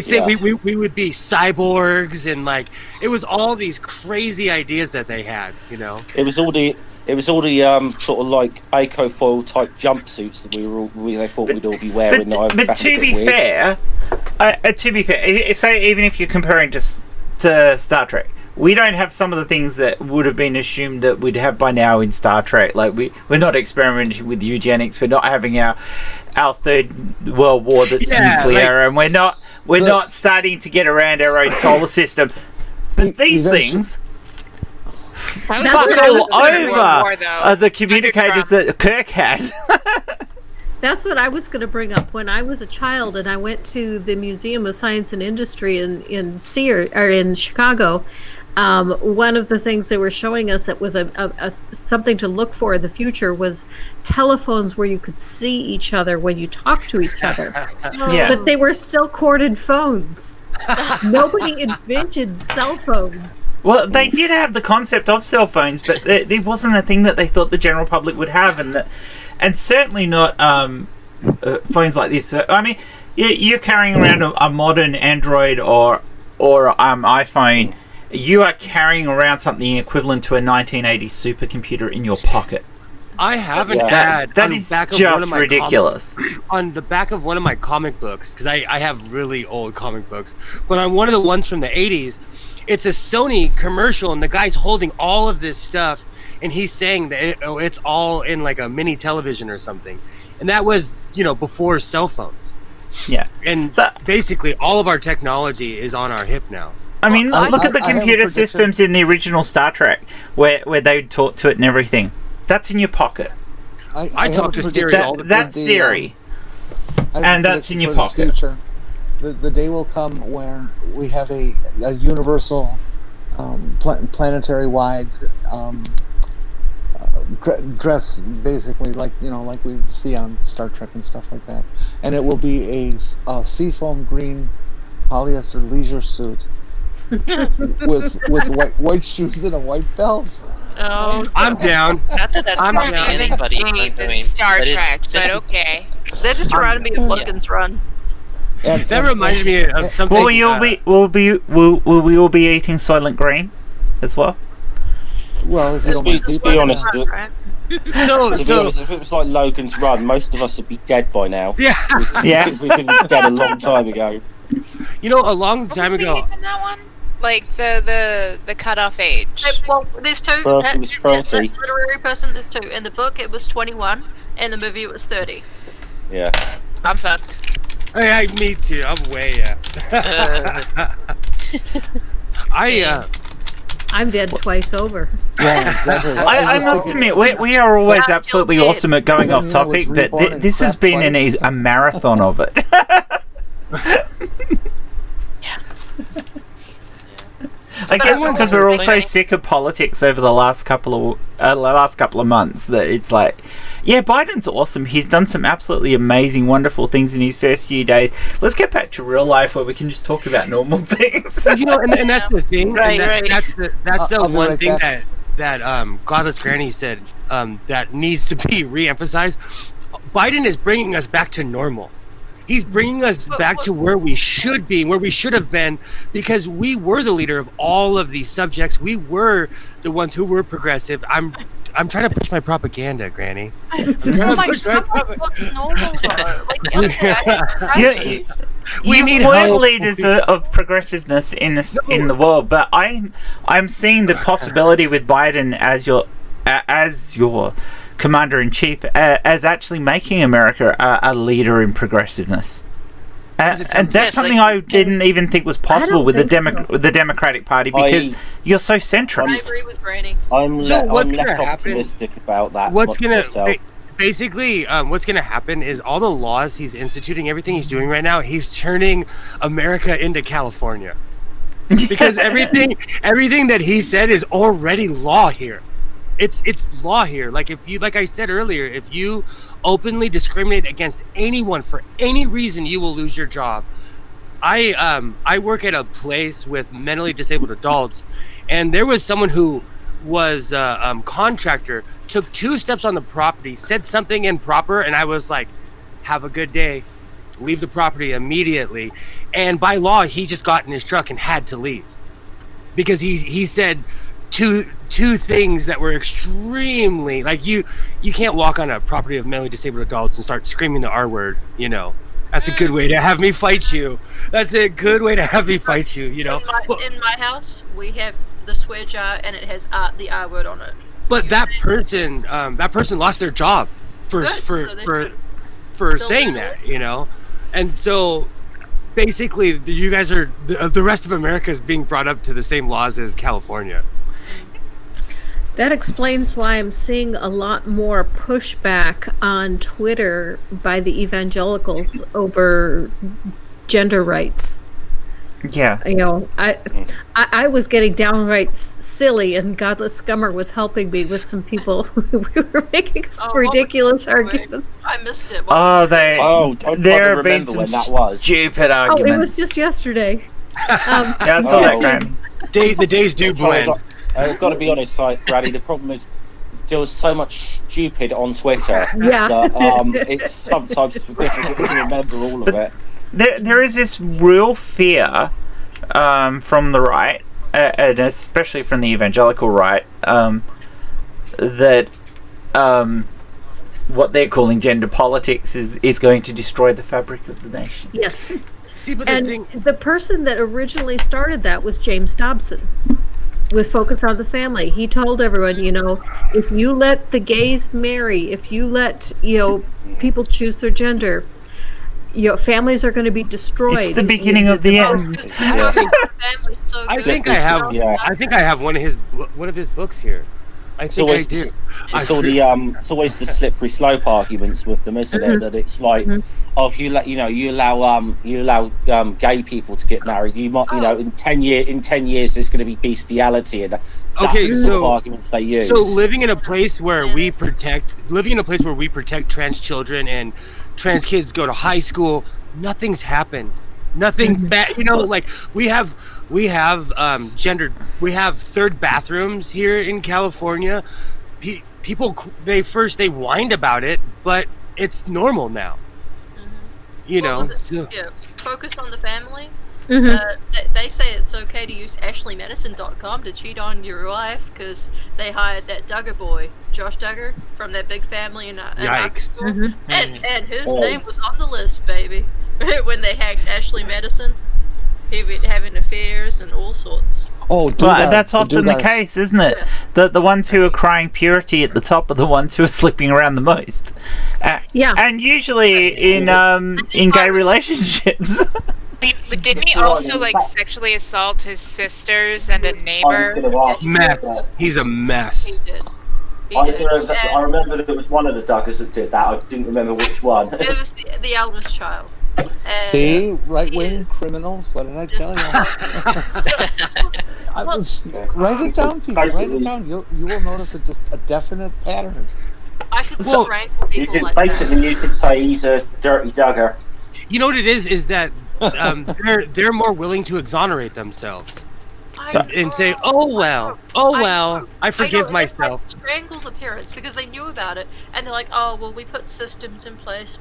said we would be cyborgs, and like it was all these crazy ideas that they had. You know, it was all the sort of like Eco-foil type jumpsuits that they thought we'd all be wearing. But to be fair, so even if you're comparing to Star Trek, we don't have some of the things that would have been assumed that we'd have by now in Star Trek. Like we're not experimenting with eugenics. We're not having our third world war that's nuclear, and we're not starting to get around our own solar system. But these things fuck all over the communicators that Kirk had. That's what I was going to bring up. When I was a child and I went to the Museum of Science and Industry in Chicago, one of the things they were showing us that was a something to look for in the future was telephones where you could see each other when you talked to each other. Yeah. But they were still corded phones. Nobody invented cell phones. Well, they did have the concept of cell phones, but there wasn't a thing that they thought the general public would have, and certainly not phones like this. I mean, you're carrying around a modern Android or iPhone. You are carrying around something equivalent to a 1980s supercomputer in your pocket. I have an ad. That is just ridiculous. On the back of one of my comic books, because I have really old comic books, but on one of the ones from the 80s, it's a Sony commercial, and the guy's holding all of this stuff, and he's saying that it's all in like a mini television or something. And that was, before cell phones. Yeah. And basically all of our technology is on our hip now. I mean, look at the computer systems in the original Star Trek, where they would talk to it and everything. That's in your pocket. I talk to Siri all the time. That's Siri. And that's in your pocket. Future. The day will come where we have a universal, planetary-wide dress, basically, like we see on Star Trek and stuff like that. And it will be a seafoam green polyester leisure suit with white shoes and a white belt. Oh, I'm down. Not that that's I'm probably anybody doing Star but Trek, just, but okay. that just reminded me of Logan's Run. That reminds me of something. Will we all be eating Soylent Green as well? Well, if you don't mind To people. be honest, So, if it was like Logan's Run, most of us would be dead by now. yeah. Yeah. We've been dead a long time ago. A long time What was ago. even that one? Like the cutoff age. Well, there's two. It was 30. The literary person, there's two. In the book, it was 21. In the movie, it was 30. Yeah. I'm fucked. Hey, me too. I'm way I'm dead twice over. Yeah, exactly. I must admit, we are always absolutely awesome at going off topic, but this has been a marathon of it. I guess it's because we're all so sick of politics over the last couple of months that it's like, yeah, Biden's awesome. He's done some absolutely amazing, wonderful things in his first few days. Let's get back to real life where we can just talk about normal things. and that's the thing. Right, right. That's the I'll be one right thing back. that Godless Granny said that needs to be re-emphasized. Biden is bringing us back to normal. He's bringing us back to where we should be, where we should have been, because we were the leader of all of these subjects. We were the ones who were progressive. I'm trying to push my propaganda, Granny. I'm trying to push my propaganda. What's normal though? Like, okay, We You need were hope. leaders of progressiveness in the world, but I'm seeing the possibility with Biden as your commander-in-chief as actually making America a leader in progressiveness. And that's something I didn't even think was possible with the Democratic Party, because you're so I centrist. agree with Granny. I'm So what's less gonna happen- optimistic about that. What's gonna myself. basically what's gonna happen is all the laws he's instituting, everything he's doing right now, he's turning America into California, because everything that he said is already law here. It's law here. Like like I said earlier, if you openly discriminate against anyone for any reason, you will lose your job. I work at a place with mentally disabled adults, and there was someone who was contractor, took 2 steps on the property, said something improper, and I was like, have a good day, leave the property immediately. And by law, he just got in his truck and had to leave because he said two things that were extremely, like, you can't walk on a property of mentally disabled adults and start screaming the R word, you know. That's a good way to have me fight you. That's a good way to have me fight you, you know. In my house, we have the swear jar, and it has the R word on it. But that person lost their job for saying that, you know. And so basically, you guys are the rest of America is being brought up to the same laws as California. That explains why I'm seeing a lot more pushback on Twitter by the evangelicals over gender rights. Yeah. You know, I was getting downright silly, and Godless Scummer was helping me with some people. We were making some ridiculous arguments. I missed it. There have been some stupid arguments. Oh, it was just yesterday. Yeah, I saw that, Graham. The days do blend. I've got to be honest, like, Brady, the problem is there was so much stupid on Twitter that it's sometimes difficult to remember all of it. There is this real fear from the right, and especially from the evangelical right, that what they're calling gender politics is going to destroy the fabric of the nation. Yes. See, but the person that originally started that was James Dobson with Focus on the Family. He told everyone, you know, if you let the gays marry, if you let, you know, people choose their gender, you know, families are going to be destroyed. It's the beginning of the end. I think I have one of his books here. I think I do. It's always the slippery slope arguments with them, isn't it? That it's like, if you allow gay people to get married, you might, in 10 years there's going to be bestiality, and that's the sort of arguments they use. So living in a place where we protect trans children and trans kids go to high school, nothing's happened. Nothing bad, like we have gendered. We have third bathrooms here in California. People they whined about it, but it's normal now. Focus on the Family. Mm-hmm. They say it's okay to use AshleyMadison.com to cheat on your wife because they hired that Duggar boy, Josh Duggar, from that big family in Yikes. And his name was on the list, baby. When they hacked Ashley Madison, he was having affairs and all sorts. That's often the case, isn't it? Yeah. The ones who are crying purity at the top are the ones who are slipping around the most. And usually in gay relationships. But didn't he also sexually assault his sisters and a neighbor? Mess. He's a mess. He did. I remember there was one of the Duggars that did that. I didn't remember which one. It was the eldest child. See, right-wing criminals. What did I tell you? Write it down, people. Write it down. You will notice a definite pattern. I could strangle people like that. You could say he's a dirty Duggar. You know what it is that they're more willing to exonerate themselves and say, I forgive myself. I strangle the parents because they knew about it, and they're like, oh, well, we put systems in place.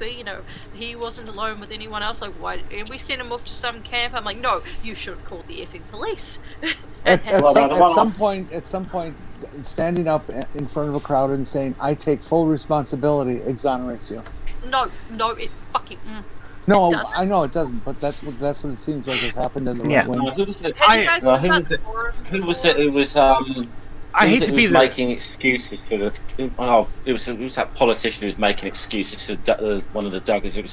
He wasn't alone with anyone else. Like, why? And we sent him off to some camp. I'm like, no, you should have called the effing police. At some point, standing up in front of a crowd and saying, I take full responsibility, exonerates you. No, it fucking. No, I know it doesn't, but that's what it seems like has happened in the right wing. Who was it? It was I hate to be making excuses for the. It was that politician who was making excuses to one of the Duggars. It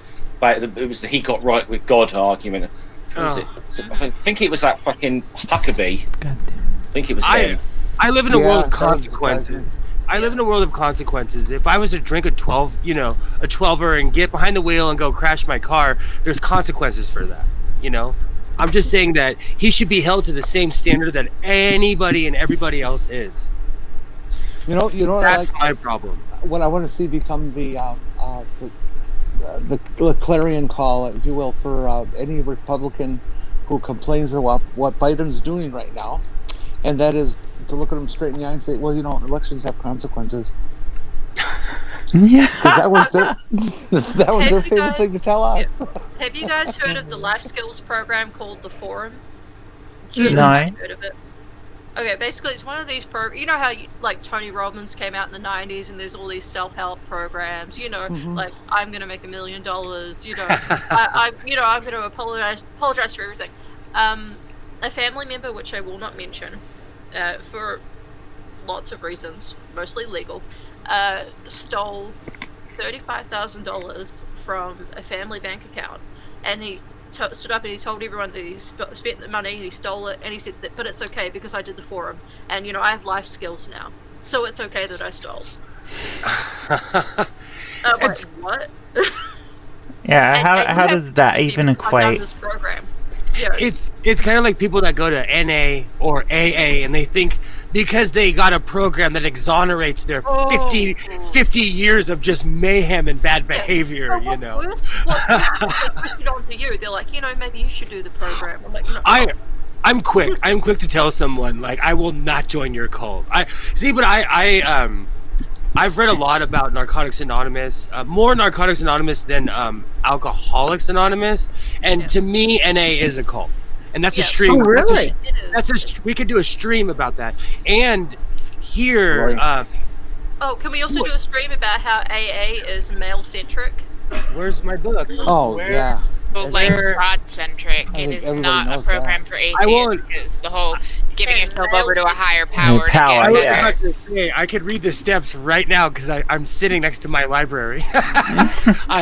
was the he got right with God argument. I think it was that fucking Huckabee. I think it was him. I live in a world of consequences. I live in a world of consequences. If I was to drink a 12er and get behind the wheel and go crash my car, there's consequences for that. I'm just saying that he should be held to the same standard that anybody and everybody else is. That's my problem. What I want to see become the clarion call, if you will, for any Republican who complains about what Biden's doing right now, and that is to look at them straight in the eye and say, well, elections have consequences. Yeah. 'Cause that was their favorite thing to tell us. Have you guys heard of the life skills program called The Forum? No. Heard of it? Okay, basically it's one of these you know how Tony Robbins came out in the 90s and there's all these self-help programs, like I'm going to make $1 million, I'm going to apologize for everything. A family member, which I will not mention, for lots of reasons, mostly legal, stole $35,000 from a family bank account, and he stood up and he told everyone that he spent the money, he stole it, and he said that, but it's okay because I did the forum, and I have life skills now, so it's okay that I stole. Like, what? Yeah, how does that even equate? This program. Yeah. It's kind of like people that go to NA or AA and they think because they got a program that exonerates their 50 years of just mayhem and bad behavior, Worse, push it on to you. They're like, maybe you should do the program. I'm like, no. I'm quick to tell someone, like, I will not join your cult. I've read a lot about Narcotics Anonymous, more Narcotics Anonymous than Alcoholics Anonymous, and to me, NA is a cult, and that's a stream. Oh, really? We could do a stream about that, and here. Can we also do a stream about how AA is male centric? Where's my book? Oh, yeah. But broad-centric. It is not a program for atheists. It's the whole giving yourself over to a higher power. I could read the steps right now because I'm sitting next to my library. I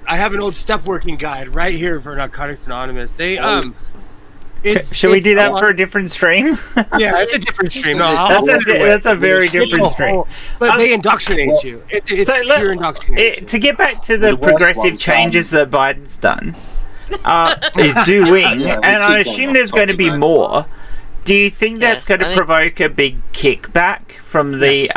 have an old step working guide right here for Narcotics Anonymous. Should we do that for a different stream? Yeah, it's a different stream. No, that's a very different stream. But they indoctrinate you. It's pure indoctrination. To get back to the progressive changes that Biden's done, is doing, and I assume there's going to be more. Do you think that's going to provoke a big kickback from the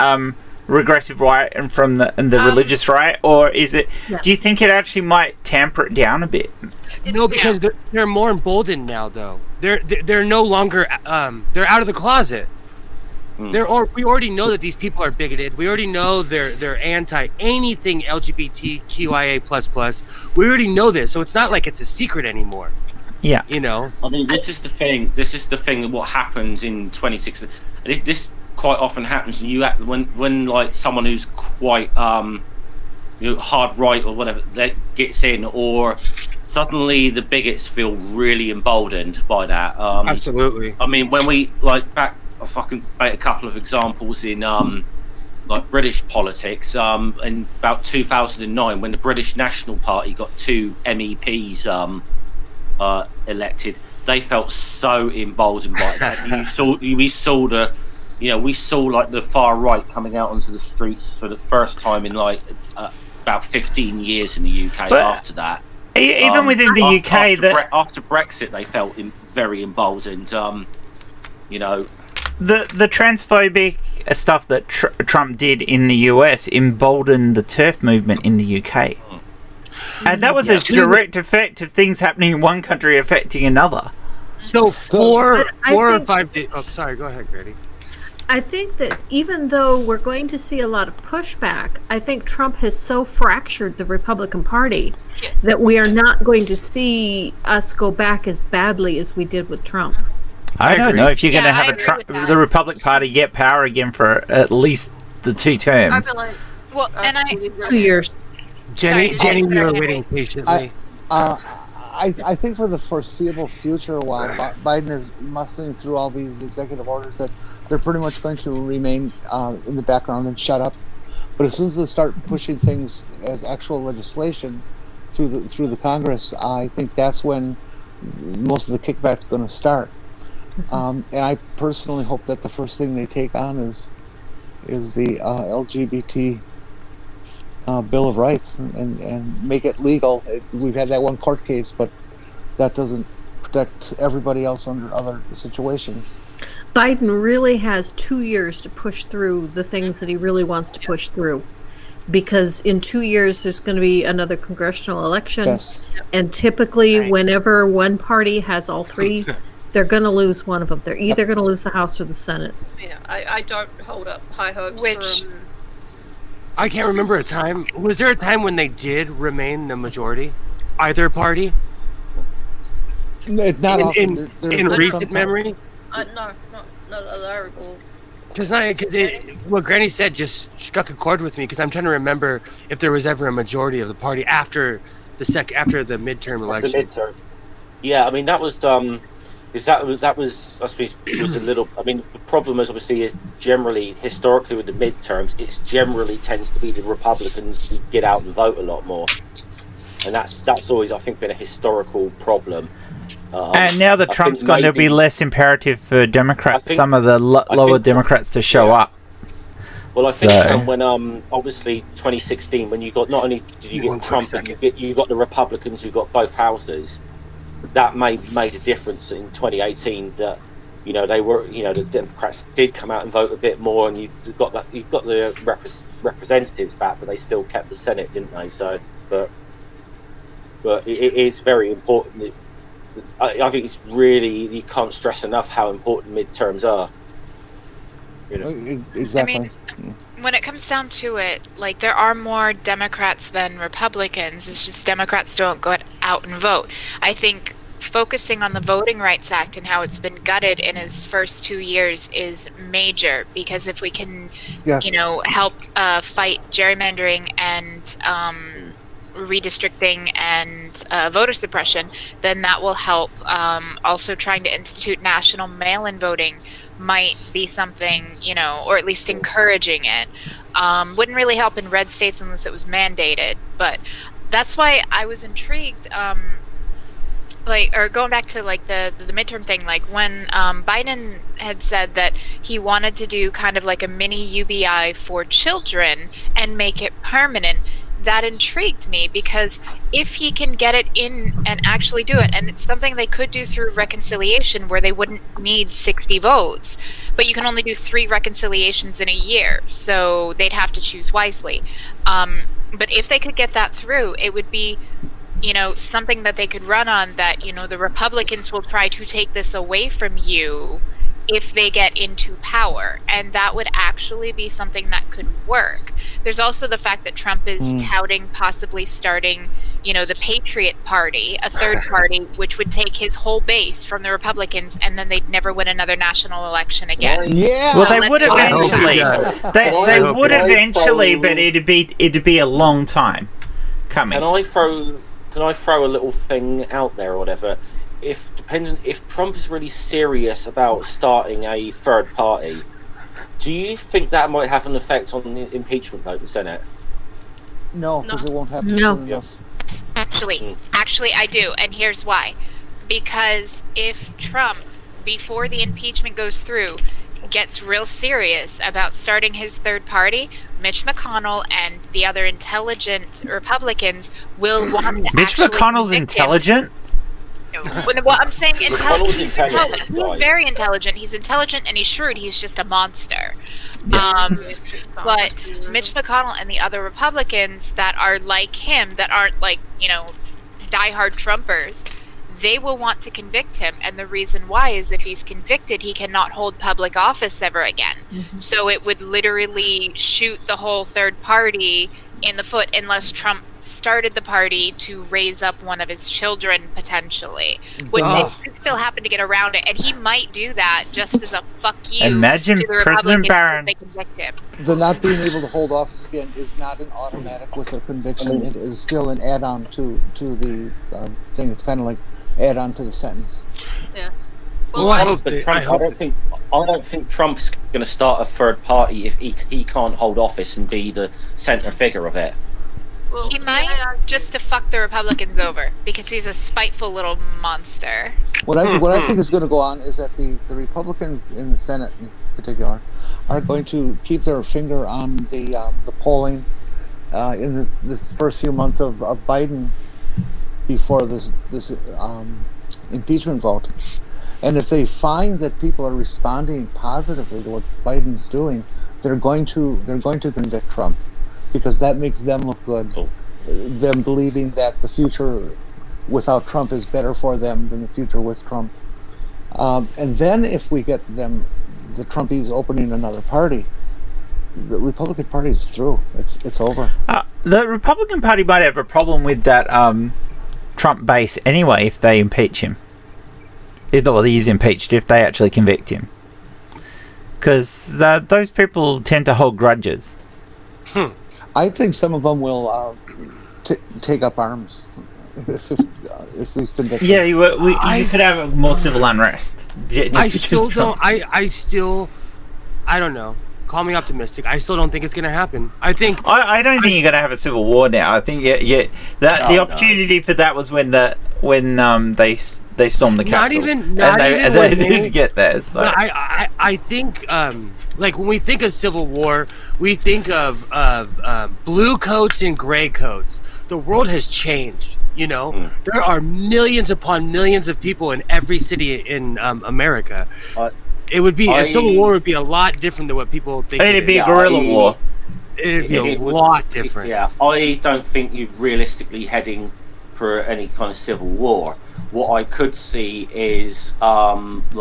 regressive right and from the religious right, or is it? Yeah. Do you think it actually might tamper it down a bit? No, because they're more emboldened now. Though they're no longer they're out of the closet. We already know that these people are bigoted. We already know they're anti anything LGBTQIA++. We already know this, so it's not like it's a secret anymore. Yeah, I mean, this is the thing. That what happens in 2016. This quite often happens when like someone who's quite hard right or whatever that gets in, or suddenly the bigots feel really emboldened by that. Absolutely. I mean, when we if I can make a couple of examples in like British politics, in about 2009 when the British National Party got 2 MEPs elected, they felt so emboldened by that. We saw like the far right coming out onto the streets for the first time in like about 15 years in the UK. But after that, even within the UK, after Brexit, they felt very emboldened. The transphobic stuff that Trump did in the US emboldened the TERF movement in the UK. And that was a direct effect of things happening in one country affecting another. So 4 or 5 days. Oh, sorry. Go ahead, Grady. I think that even though we're going to see a lot of pushback, I think Trump has so fractured the Republican Party that we are not going to see us go back as badly as we did with Trump. I don't know if you're going to have the Republican Party get power again for at least the 2 terms. 2 years. Jenny, you're waiting patiently. I think for the foreseeable future, while Biden is mustering through all these executive orders, that they're pretty much going to remain in the background and shut up. But as soon as they start pushing things as actual legislation through the Congress, I think that's when most of the kickback's going to start. And I personally hope that the first thing they take on is the LGBT Bill of Rights and make it legal. We've had that one court case, but that doesn't protect everybody else under other situations. Biden really has 2 years to push through the things that he really wants to push through, because in 2 years there's going to be another congressional election. Yes. And typically whenever one party has all 3 they're going to lose one of them. They're either going to lose the House or the Senate. Yeah, I don't hold up high hopes. I can't remember a time. Was there a time when they did remain the majority? Either party? Not often. In recent memory? No, not that I recall. Because what Granny said just struck a chord with me, because I'm trying to remember if there was ever a majority of the party after the midterm election. Yeah, I mean that was I suppose was a little. I mean the problem is generally historically with the midterms, it generally tends to be the Republicans who get out and vote a lot more, and that's always I think been a historical problem. And now that Trump's gone, there'll be less imperative for Democrats, some of the lower Democrats, to show up. Well, I think when obviously 2016, when you got not only did you get Trump, but you got the Republicans who got both houses. That made a difference in 2018. That they were the Democrats did come out and vote a bit more, and you've got the representatives back, but they still kept the Senate, didn't they? So, but it is very important. I think it's really, you can't stress enough how important midterms are. Exactly. I mean, when it comes down to it, like, there are more Democrats than Republicans. It's just Democrats don't go out and vote. I think focusing on the Voting Rights Act and how it's been gutted in his first 2 years is major, because if we can, help fight gerrymandering and redistricting and voter suppression, then that will help. Also trying to institute national mail-in voting might be something, or at least encouraging it. Wouldn't really help in red states unless it was mandated, but that's why I was intrigued, or going back to like the midterm thing, like when Biden had said that he wanted to do kind of like a mini UBI for children and make it permanent. That intrigued me, because if he can get it in and actually do it, and it's something they could do through reconciliation where they wouldn't need 60 votes, but you can only do 3 reconciliations in a year, so they'd have to choose wisely. But if they could get that through, it would be, something that they could run on, that, the Republicans will try to take this away from you if they get into power, and that would actually be something that could work. There's also the fact that Trump is touting possibly starting, the Patriot Party, a third party, which would take his whole base from the Republicans, and then they'd never win another national election again. Yeah. Well, they would eventually. They would eventually, but it'd be a long time coming. Can I throw a little thing out there or whatever? If Trump is really serious about starting a third party, do you think that might have an effect on the impeachment vote in the Senate? No, because it won't happen soon enough. Actually, I do, and here's why. Because if Trump, before the impeachment goes through, gets real serious about starting his third party, Mitch McConnell and the other intelligent Republicans will want to Mitch McConnell's intelligent? What I'm saying, intelligent. He's very intelligent. He's intelligent and he's shrewd. He's just a monster. But Mitch McConnell and the other Republicans that are like him, that aren't like, diehard Trumpers, they will want to convict him. And the reason why is if he's convicted, he cannot hold public office ever again. Mm-hmm. So it would literally shoot the whole third party in the foot unless Trump started the party to raise up one of his children, potentially. Which they could still happen to get around it, and he might do that just as a fuck you. Imagine to the President Barron. They convict him. The not being able to hold office again is not an automatic with a conviction. It is still an add-on to the thing. It's kind of like add-on to the sentence. Yeah. Well, I don't think Trump's going to start a third party if he can't hold office and be the center figure of it. Well, he might, just to fuck the Republicans over, because he's a spiteful little monster. What I think is going to go on is that the Republicans in the Senate, in particular, are going to keep their finger on the polling in this first few months of Biden before this impeachment vote. And if they find that people are responding positively to what Biden's doing, they're going to convict Trump, because that makes them look good. Them believing that the future without Trump is better for them than the future with Trump. And then if we get them, the Trumpies opening another party, the Republican Party is through. It's over. The Republican Party might have a problem with that Trump base anyway if they impeach him. Or he's impeached if they actually convict him. Because those people tend to hold grudges. I think some of them will take up arms if he's convicted. Yeah, you could have more civil unrest. I don't know. Call me optimistic. I still don't think it's going to happen. I don't think you're going to have a civil war now. I think the opportunity for that was when they stormed the Capitol. They didn't get there. So. I think like when we think of civil war, we think of blue coats and gray coats. The world has changed. You know, there are millions upon millions of people in every city in America. It would be a civil war would be a lot different than what people think. It'd be a guerrilla war. It'd be a lot different. Yeah, I don't think you're realistically heading for any kind of civil war. What I could see is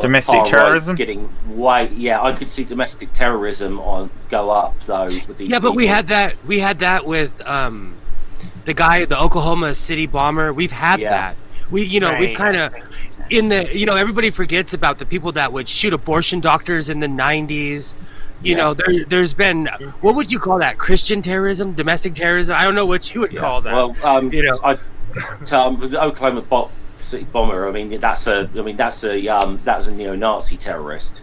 domestic terrorism getting way. Yeah, I could see domestic terrorism go up though. With these but we had that. We had that with the Oklahoma City bomber. We've had that. We kind of. Everybody forgets about the people that would shoot abortion doctors in the 90s. There's been, what would you call that? Christian terrorism, domestic terrorism? I don't know what you would call that. Well, the Oklahoma City bomber. I mean, that was a neo-Nazi terrorist.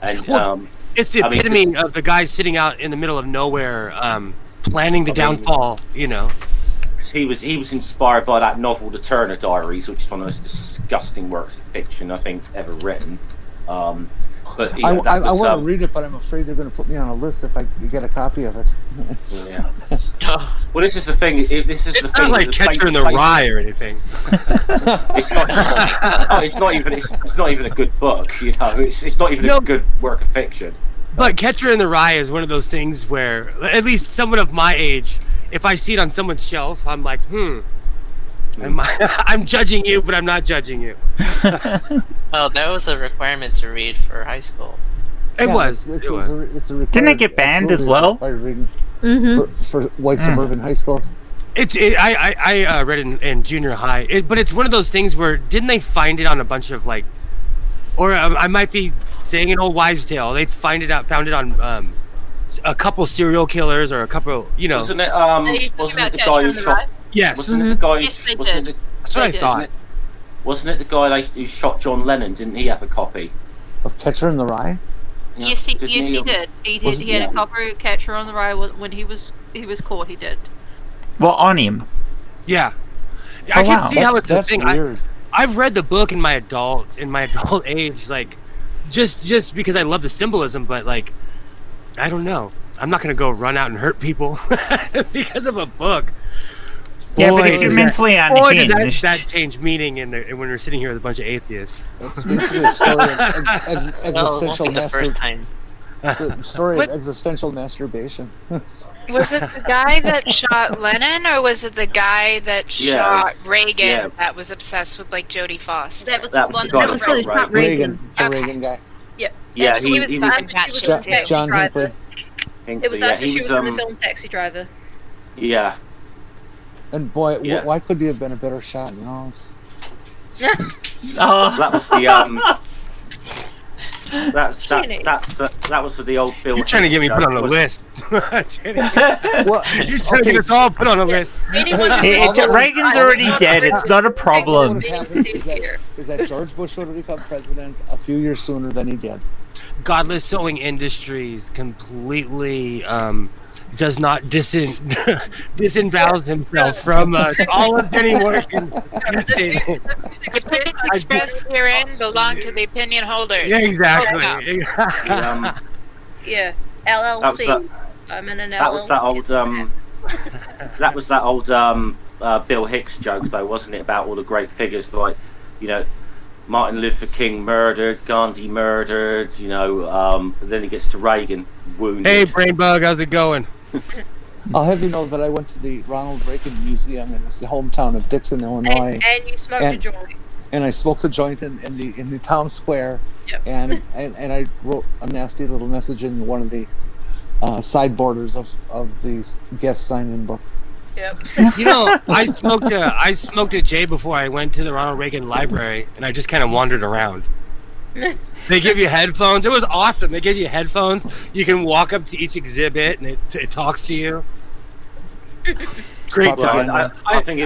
It's the epitome of the guy sitting out in the middle of nowhere, planning the downfall. He was inspired by that novel, The Turner Diaries, which is one of the most disgusting works of fiction I think ever written. But I want to read it, but I'm afraid they're going to put me on a list if I get a copy of it. Yeah. Well, this is the thing. It's not like Catcher in the Rye or anything. It's not even a good book. It's not even a good work of fiction. But Catcher in the Rye is one of those things where, at least someone of my age, if I see it on someone's shelf, I'm like, I'm judging you, but I'm not judging you. Oh, that was a requirement to read for high school. It was. Didn't it get banned as well? For white suburban high schools. I read it in junior high, but it's one of those things where didn't they find it on a bunch of or I might be saying an old wives' tale. They found it on a couple serial killers or a couple, Wasn't it? Wasn't it the guy who shot? Yes. Wasn't it the guy? Yes, they wasn't did. That's what I thought. Wasn't it the guy who shot John Lennon? Didn't he have a copy of Catcher in the Rye? Yes, he did. He did. He had a copy of Catcher in the Rye when he was caught. He did. Well, on him. Yeah. I can see how it's a thing. Weird. I've read the book in my adult age, just because I love the symbolism, but I don't know. I'm not gonna go run out and hurt people because of a book. Yeah, but if you're mentally unhinged, does that change meaning when we're sitting here with a bunch of atheists? It's basically a story of existential masturbation. It's a story of existential masturbation. Was it the guy that shot Lennon, or was it the guy that shot Reagan that was obsessed with Jodie Foster? That was the one guy that was that shot Reagan, the Okay. Reagan guy. Yeah. Yeah, he was John Hinckley. It was after she was in the film Taxi Driver. Yeah. And boy, why could he have been a better shot? That was the that was for the old Bill. You're trying to get me put on a list. You're trying to get us all put on a list. Reagan's already dead. It's not a problem. What happened is that George Bush would have become president a few years sooner than he did. Godless Sewing Industries completely does not disavows himself from all of Jenny Morgan. The opinions expressed herein belong to the opinion holders. Yeah, exactly. Yeah, LLC. I'm in an LLC. That was that old Bill Hicks joke, though, wasn't it? About all the great figures Martin Luther King murdered, Gandhi murdered. Then he gets to Reagan, wounded. Hey, Brainbug, how's it going? I'll have you know that I went to the Ronald Reagan Museum in his hometown of Dixon, Illinois. And you smoked a joint. and I smoked a joint in the town square. Yep. And I wrote a nasty little message in one of the side borders of the guest sign-in book. Yep. You know, I smoked a J before I went to the Ronald Reagan Library, and I just kind of wandered around. They give you headphones. It was awesome. They give you headphones. You can walk up to each exhibit, and it talks to you. Great time. I think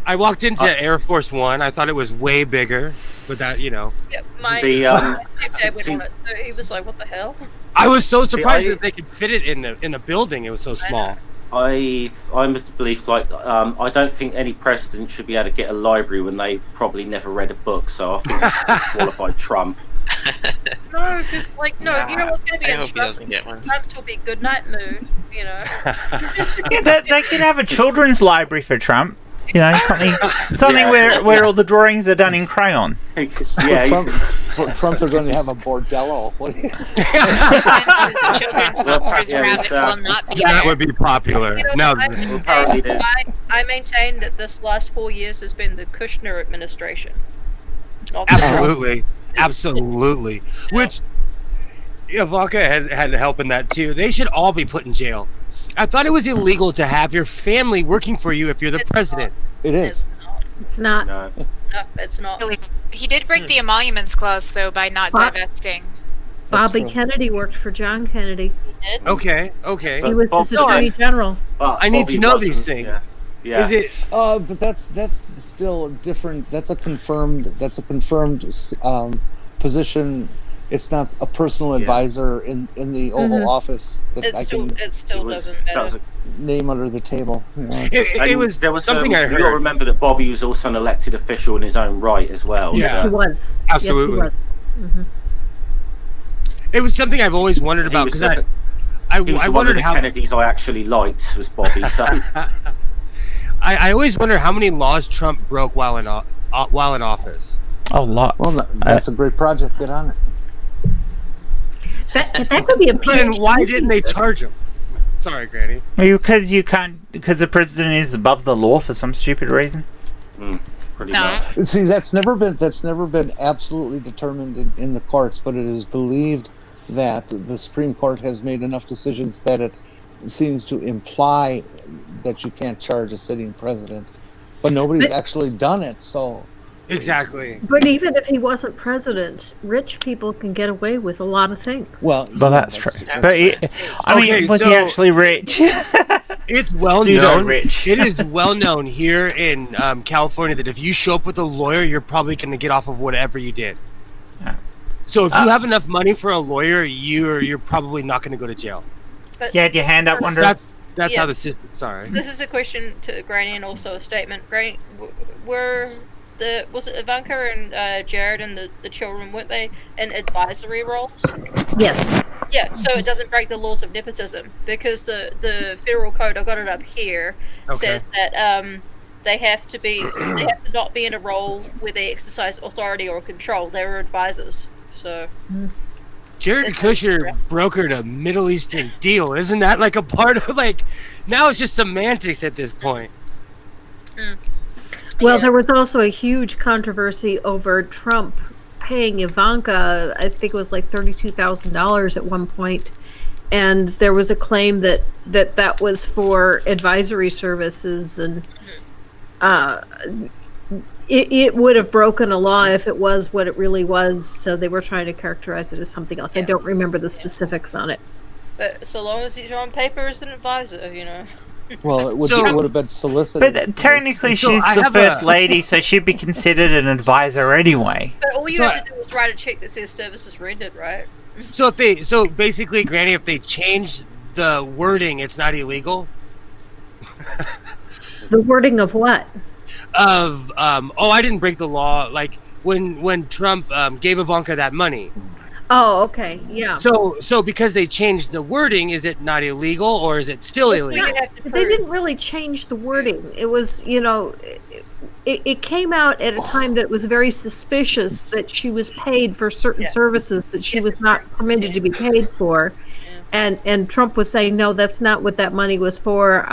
I walked into Air Force One. I thought it was way bigger, but that, you know. Yep. My stepdad went on it, so he was like, "What the hell?" I was so surprised that they could fit it in the building. It was so small. I'm of the belief, I don't think any president should be able to get a library when they probably never read a book. So I think that's disqualified Trump. No, because you know what's going to be I in hope he doesn't get one. Trump's will be good night mood. You know. Yeah, they could have a children's library for Trump. You know, something where all the drawings are done in crayon. Yeah, For Trump, they're going to have a bordello. Children's Doctor's Rabbit will not be That there. would be popular. You know, No, I maintain that this last 4 years has been the Kushner administration. Absolutely. Which Ivanka had help in that too. They should all be put in jail. I thought it was illegal to have your family working for you if you're the president. It is. It's not. no. No, it's not. He did break the emoluments clause, though, by not What? divesting. Bobby true. Kennedy worked for John Kennedy. Okay. He was his Bob- attorney general. But I need Bobby to know wasn't, these things. Yeah. Is it? But that's still different. That's a confirmed position. It's not a personal advisor in the Oval Office that I can It still doesn't that matter. was name under the table. You know, it's- There was something I You got to heard. remember that Bobby was also an elected official in his own right as well. Yeah. Yes, he was. Absolutely. Yes, he was. It was something I've always wondered He about was, because he I was one of wondered the how Kennedys I actually liked was Bobby. So I always wonder how many laws Trump broke while in office. Oh, lots. well, that's a great project. Get on it. That could be a Then PhD. why didn't they charge him? Sorry, Granny. Because you can't. Because the president is above the law for some stupid reason. pretty No. much. See, that's never been absolutely determined in the courts, but it is believed that the Supreme Court has made enough decisions that it seems to imply that you can't charge a sitting president, but nobody's But- actually done it. So Exactly. But even if he wasn't president, rich people can get away with a lot of things. well, That's true. But he, I mean, Okay, was he so- actually rich? It's well Pseudo known. rich. It is well known here in California that if you show up with a lawyer, you're probably going to get off of whatever you did. Yeah. So if you have enough money for a lawyer, you're probably not going to go to jail. But You had your hand up, Wonder. That's Yeah. how the system. Sorry. this is a question to Granny and also a statement. Granny, was it Ivanka and Jared and the children, weren't they in advisory roles? yes. Yeah, so it doesn't break the laws of nepotism because the federal code, I got it up here, Okay. says that they have to not be in a role where they exercise authority or control. They were advisors. So Jared Kushner brokered a Middle Eastern deal. Isn't that like a part of now it's just semantics at this point. Well, Yeah. there was also a huge controversy over Trump paying Ivanka, I think it was like $32,000 at one point, and there was a claim that was for advisory services, and it would have broken a law if it was what it really was. So they were trying to characterize it as something else. I don't remember the specifics on it. but so long as he's on paper as an advisor, you know. well, it would So- have been solicited. But technically, So she's I the have first a- lady, so she'd be considered an advisor anyway. But all you So have to do is write a check that says services rendered, right? So basically, Granny, if they change the wording, it's not illegal. The wording of what? I didn't break the law. Like when Trump gave Ivanka that money. Oh, okay, yeah. So because they changed the wording, is it not illegal or is it still illegal? You have to They prove- didn't really change the wording. It was, it came out at a time that it was very suspicious that she was paid for certain services that she was not permitted to be paid for. And Trump was saying, no, that's not what that money was for.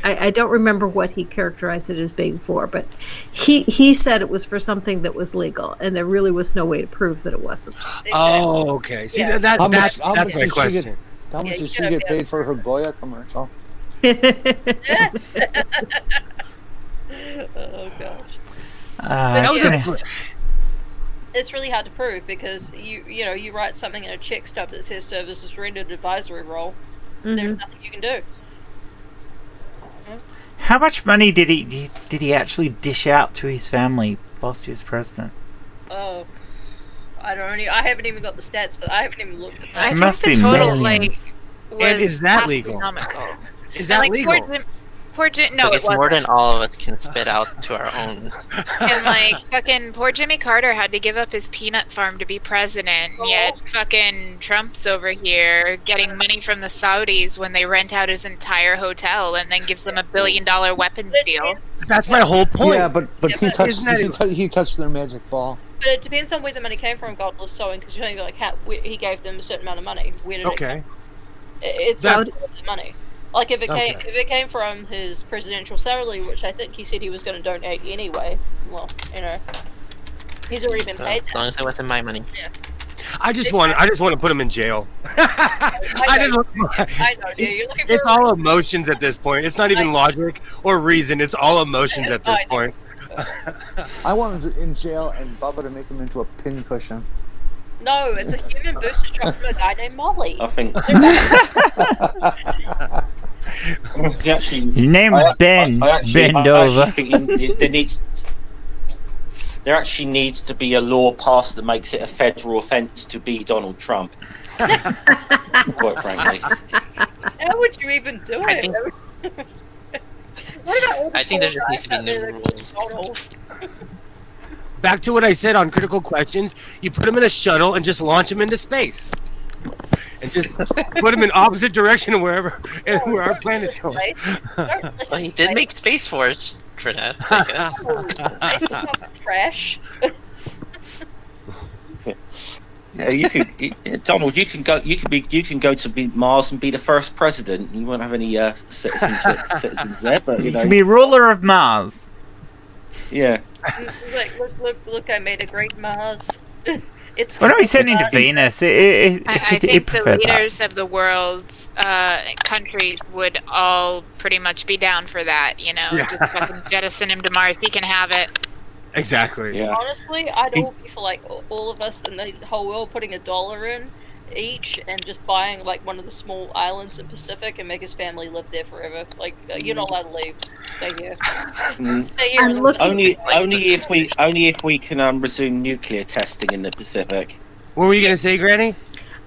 I don't remember what he characterized it as being for, but he said it was for something that was legal, and there really was no way to prove that it wasn't. Oh, okay. See, Yeah. that's How my much did she question. get? How much Yeah, did you she gotta get be paid for her Goya commercial? Oh gosh. That was yeah. a- It's really hard to prove because you write something in a check stub that says services rendered advisory role. There's nothing you can do. How much money did he actually dish out to his family whilst he was president? Oh, I haven't even got the stats for that. I haven't even looked at I that. It think must the be total millions. was And is that legal? astronomical. Is that And, legal? Poor Jim. No, Like, it it's wasn't. more than all of us can spit out to our own. And like fucking poor Jimmy Carter had to give up his peanut farm to be president, yet fucking Trump's over here getting money from the Saudis when they rent out his entire hotel and then gives them $1 billion weapons deal. That's my whole point. Yeah, but Yeah, he but touched isn't that- he touched their magic ball. But it depends on where the money came from. God bless sewing, because he gave them a certain amount of money. Where did it come Okay. It's That- out of the money. Like if it came from his presidential salary, which I think he said he was going to donate anyway. Well, he's already been paid. As long as it wasn't my money. I just want to put him in jail. I know. just, I know, dude. You're looking for. it's all emotions at this point. It's not even logic or reason. It's all emotions at this I know. point. I wanted in jail and Bubba to make him into a pincushion. No, it's a human booster shot from a guy named Molly. I think actually, Your name's Ben. Bend over. There actually needs to be a law passed that makes it a federal offence to be Donald Trump. Quite frankly, How would you even do I it? think- What about all the I think there poor just needs to be guys out new there that rules. Donald? Back to what I said on Critical Questions. You put him in a shuttle and just launch him into space. And just put him in opposite direction of where our planet's going. Well, he did make Space Force for that, I guess. Trash. yeah, you could, Donald. You can go. You can go to Mars and be the first president. You won't have any citizens there, but You you know, can be ruler of Mars. yeah. Look! I made a great Mars. It's. Why don't we send him to Venus? I think the preferred that. leaders of the world's countries would all pretty much be down for that, you know. Yeah. Just fucking jettison him to Mars. He can have it. Exactly. Yeah. Honestly, I'd all be for like all of us in the whole world putting $1 in each and just buying like one of the small islands in Pacific and make his family live there forever. Like you're not allowed to leave. Stay here. Stay here. I'm and looking- Only if we can resume nuclear testing in the Pacific. What were you gonna say, Granny?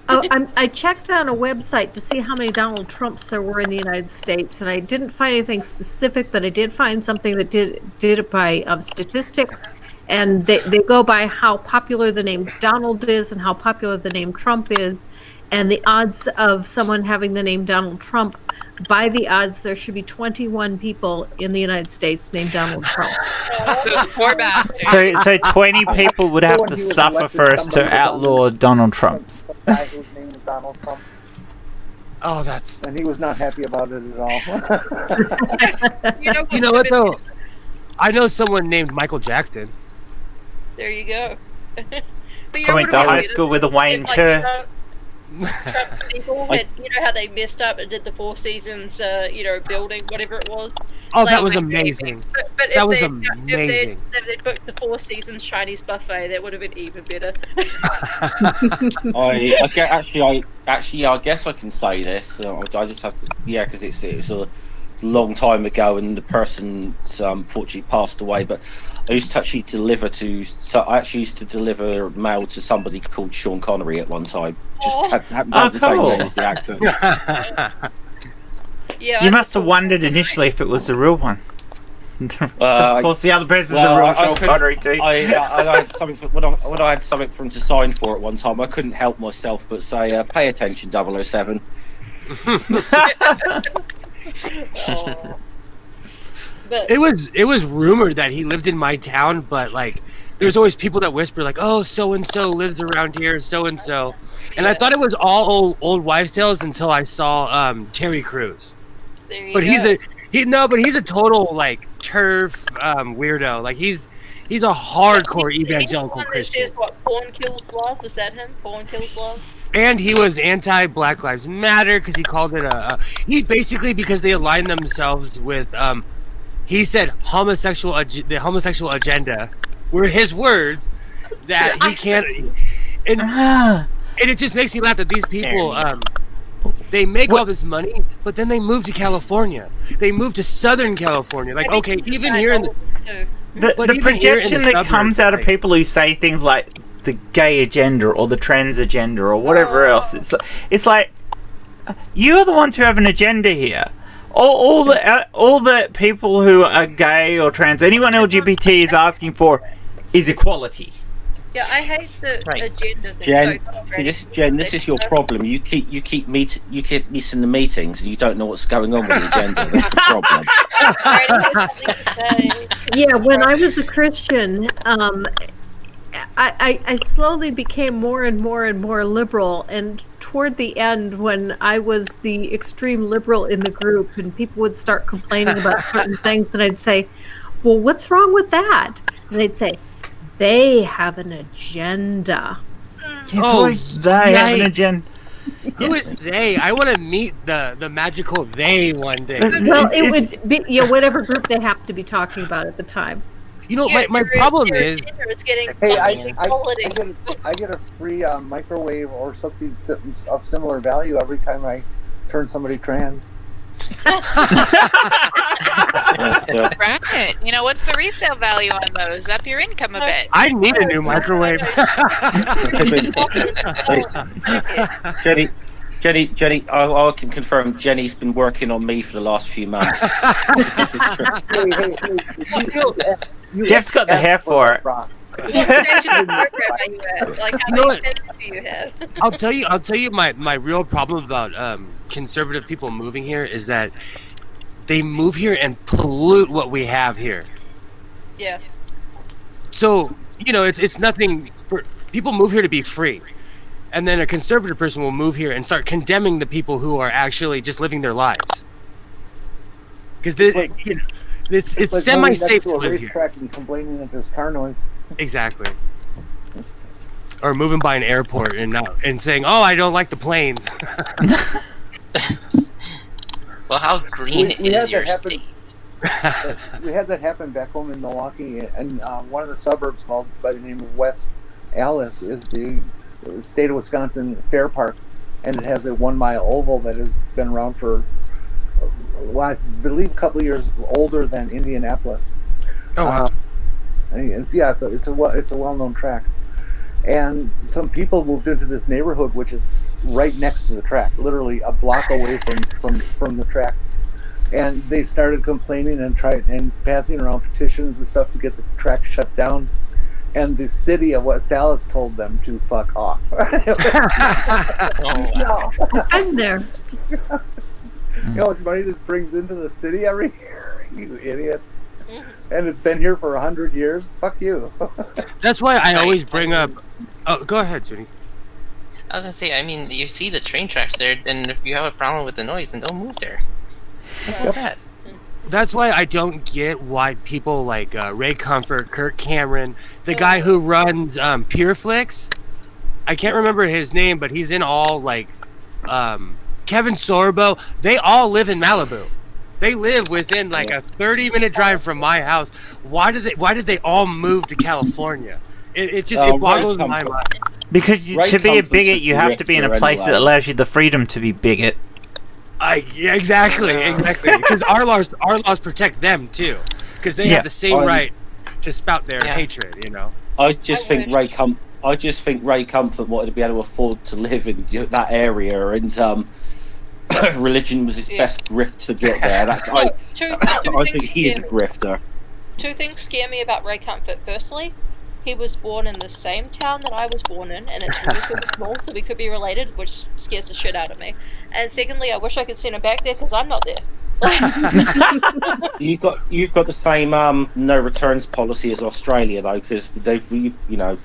Oh, I checked on a website to see how many Donald Trumps there were in the United States, and I didn't find anything specific, but I did find something that did it by statistics, and they go by how popular the name Donald is and how popular the name Trump is, and the odds of someone having the name Donald Trump, by the odds, there should be 21 people in the United States named Donald Trump. Poor bastard. So 20 people would have to suffer for us to outlaw Donald Trump's. The guy whose name is Donald Trump, Oh, that's. and he was not happy about it at all. You know what though? I know someone named Michael Jackson. There you go. But you I went to what high would be school with a Wayne if, like, Kerr. Trump people had, you know how they messed up and did the Four Seasons, building, whatever it was. Oh, that Like, was like, amazing. But That if was they, amazing. If they booked the Four Seasons Chinese buffet, that would have been even better. I guess I can say this. I just have to, because it was a long time ago, and the person's unfortunately passed away. But I used to actually I actually used to deliver mail to somebody called Sean Connery at one time. Just happened to have the same cool. name as the actor. Yeah, You must have wondered initially if it was the real one. Of course, the other person's well, a real I Sean couldn't- Connery too. I had something when I had something for him to sign for at one time. I couldn't help myself but say, "Pay attention, 007." But It was rumored that he lived in my town, but like there's always people that whisper like, "Oh, so and so lives around here, so and so," and I thought it was all old wives' tales until I saw Terry Crews. there you But go. But he's a total like turf weirdo. Like he's a hardcore evangelical Christian. Says what? Porn kills love. Was that him? Porn kills love. And he was anti-Black Lives Matter because he called it he basically, because they aligned themselves with he said the homosexual agenda were his words that he can't and it just makes me laugh that these people they make all this money, but then they move to California. They move to Southern California. Like, okay, even here in the projection that comes out of people who say things like the gay agenda or the trans agenda or whatever else, it's like, you are the ones who have an agenda here. All the people who are gay or trans, anyone LGBT is asking for is equality. Yeah, I hate the agenda thing. Jen, this is your problem. You keep missing the meetings and you don't know what's going on with the agenda. That's the problem. Yeah, when I was a Christian, I slowly became more and more and more liberal, and toward the end, when I was the extreme liberal in the group and people would start complaining about certain things, and I'd say, well, what's wrong with that? And they'd say, they have an agenda. It's always they have an agenda. Who is they? I want to meet the magical they one day. Well, it would be whatever group they happen to be talking about at the time. You know, my problem is... Hey, I get a free microwave or something of similar value every time I turn somebody trans. Right. You know, what's the resale value on those? Up your income a bit. I need a new microwave. Jenny, I can confirm Jenny's been working on me for the last few months. Jeff's got the hair for it. I'll tell you my real problem about conservative people moving here is that they move here and pollute what we have here. Yeah. So, you know, it's nothing for people move here to be free. And then a conservative person will move here and start condemning the people who are actually just living their lives. Because it's like semi-safe to a live racetrack here. and complaining that there's car noise. Exactly. Or moving by an airport and saying, "Oh, I don't like the planes." Well, how green is your state? We had that happen back home in Milwaukee, and one of the suburbs called by the name of West Allis is the state of Wisconsin Fair Park, and it has a 1 mile oval that has been around for, well, I believe a couple of years older than Indianapolis. Oh, wow. So it's a well-known track, and some people moved into this neighborhood, which is right next to the track, literally a block away from the track, and they started complaining and passing around petitions and stuff to get the track shut down. And the city of West Allis told them to fuck off. I've been there. You know how much money this brings into the city every year, you idiots. And it's been here for 100 years. Fuck you. That's why I always bring up... Oh, go ahead, Judy. I was gonna say, I mean, you see the train tracks there, then if you have a problem with the noise, then don't move there. Simple as that. That's why I don't get why people like Ray Comfort, Kirk Cameron, the guy who runs PureFlix. I can't remember his name, but he's in all like Kevin Sorbo. They all live in Malibu. They live within like a 30-minute drive from my house. Why did they all move to California? It boggles my mind. Because to be a bigot, you have to be in a place that allows you the freedom to be bigot. Exactly. Because our laws protect them too, because they have the same right to spout their hatred. You know. I just think Ray Comfort wanted to be able to afford to live in that area, and religion was his best grift to get there. I think he is a grifter. Two things scare me about Ray Comfort. Firstly, he was born in the same town that I was born in, and it's really small, so we could be related, which scares the shit out of me. And secondly, I wish I could send him back there because I'm not there. You've got the same no returns policy as Australia though, because they. No,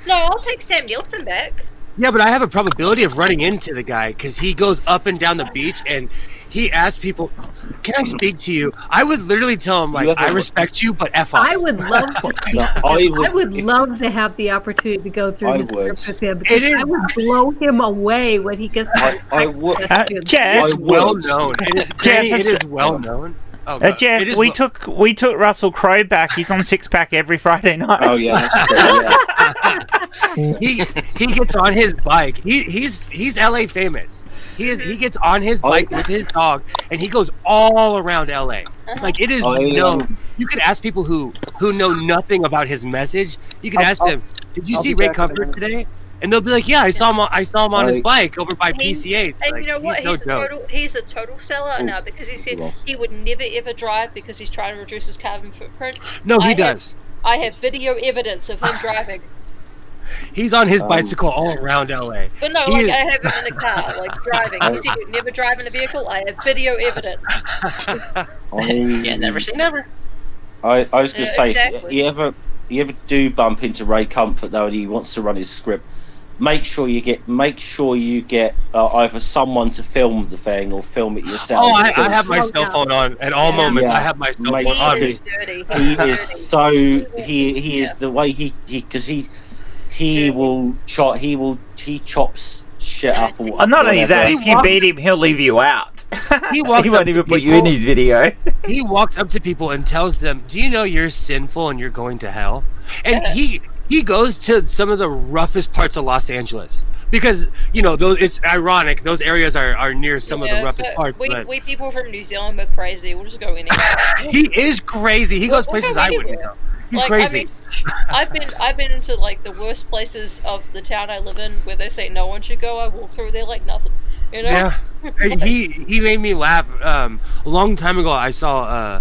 I'll take Sam Nielsen back. Yeah, but I have a probability of running into the guy because he goes up and down the beach and he asks people, "Can I speak to you?" I would literally tell him like, "I respect you, but f off." I would love to speak I would love to have the opportunity to go through his script with him because I would blow him away when he gets to Jeff, it's well known. It is well known. Oh, God. Jeff, we took Russell Crowe back. He's on Six Pack every Friday night. Oh yeah, that's true, yeah. he gets on his bike. He's LA famous. He gets on his bike with his dog and he goes all around LA. Like it is known. You can ask people who know nothing about his message. You can ask them, "Did you see Ray Comfort today?" And they'll be like, "Yeah, I saw him on his bike over by PCA." And like, you know what? He's a total sellout now because he said he would never ever drive because he's trying to reduce his carbon footprint. No, he does. I have video evidence of him driving. He's on his bicycle all around LA. But no, I have him in the car, like driving. He said he'd never drive in a vehicle. I have video evidence. Yeah, never say never. I was going to say, exactly. you ever do bump into Ray Comfort though, and he wants to run his script, make sure you get either someone to film the thing or film it yourself. Oh, I have my cell phone on at all moments. I have my cell phone on. He is the way he chops shit up. Not only that, if you beat him, he'll leave you out. He won't even put you in his video. He walks up to people and tells them, "Do you know you're sinful and you're going to hell?" And he goes to some of the roughest parts of Los Angeles because it's ironic. Those areas are near some of the roughest parts. We people from New Zealand, we're crazy. We'll just go anywhere. He is crazy. He goes places I wouldn't go. He's crazy. I mean, I've been into like the worst places of the town I live in where they say no one should go. I walk through there like nothing. You know? Yeah. He made me laugh. A long time ago, I saw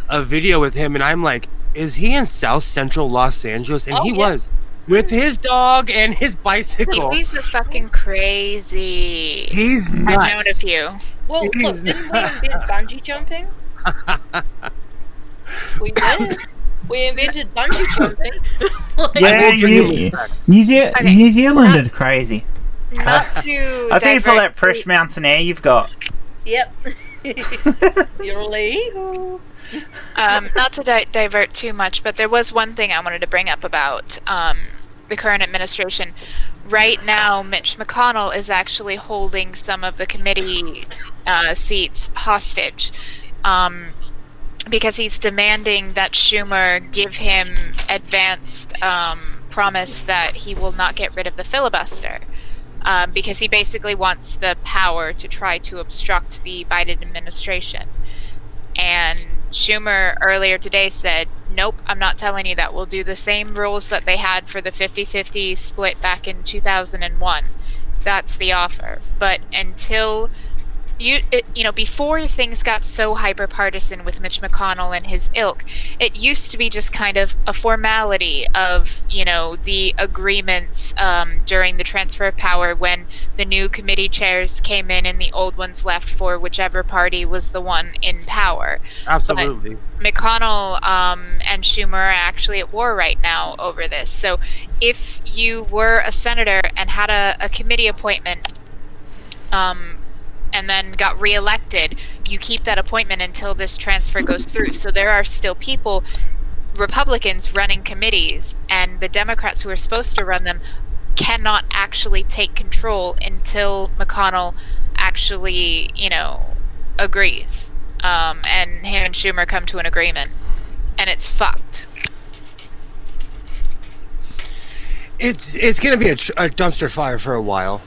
a video with him, and I'm like, "Is he in South Central Los Angeles?" And he was with his dog and his bicycle. He's fucking crazy. He's nuts. I've known a few. Well, look, didn't we invent bungee jumping? We did. We invented bungee jumping. New Zealand is crazy. Not to. I think it's all that fresh mountain air you've got. Yep. You're legal. Not to divert too much, but there was one thing I wanted to bring up about the current administration. Right now, Mitch McConnell is actually holding some of the committee seats hostage. Because he's demanding that Schumer give him advanced promise that he will not get rid of the filibuster. Because he basically wants the power to try to obstruct the Biden administration. And Schumer earlier today said, "Nope, I'm not telling you that. We'll do the same rules that they had for the 50-50 split back in 2001. That's the offer. But until... before things got so hyper-partisan with Mitch McConnell and his ilk, it used to be just kind of a formality of, the agreements during the transfer of power when the new committee chairs came in and the old ones left for whichever party was the one in power. Absolutely. But McConnell and Schumer are actually at war right now over this. So if you were a senator and had a committee appointment, and then got reelected, you keep that appointment until this transfer goes through. So there are still people, Republicans, running committees, and the Democrats who are supposed to run them cannot actually take control until McConnell actually, agrees. And him and Schumer come to an agreement. And it's fucked. It's going to be a dumpster fire for a while.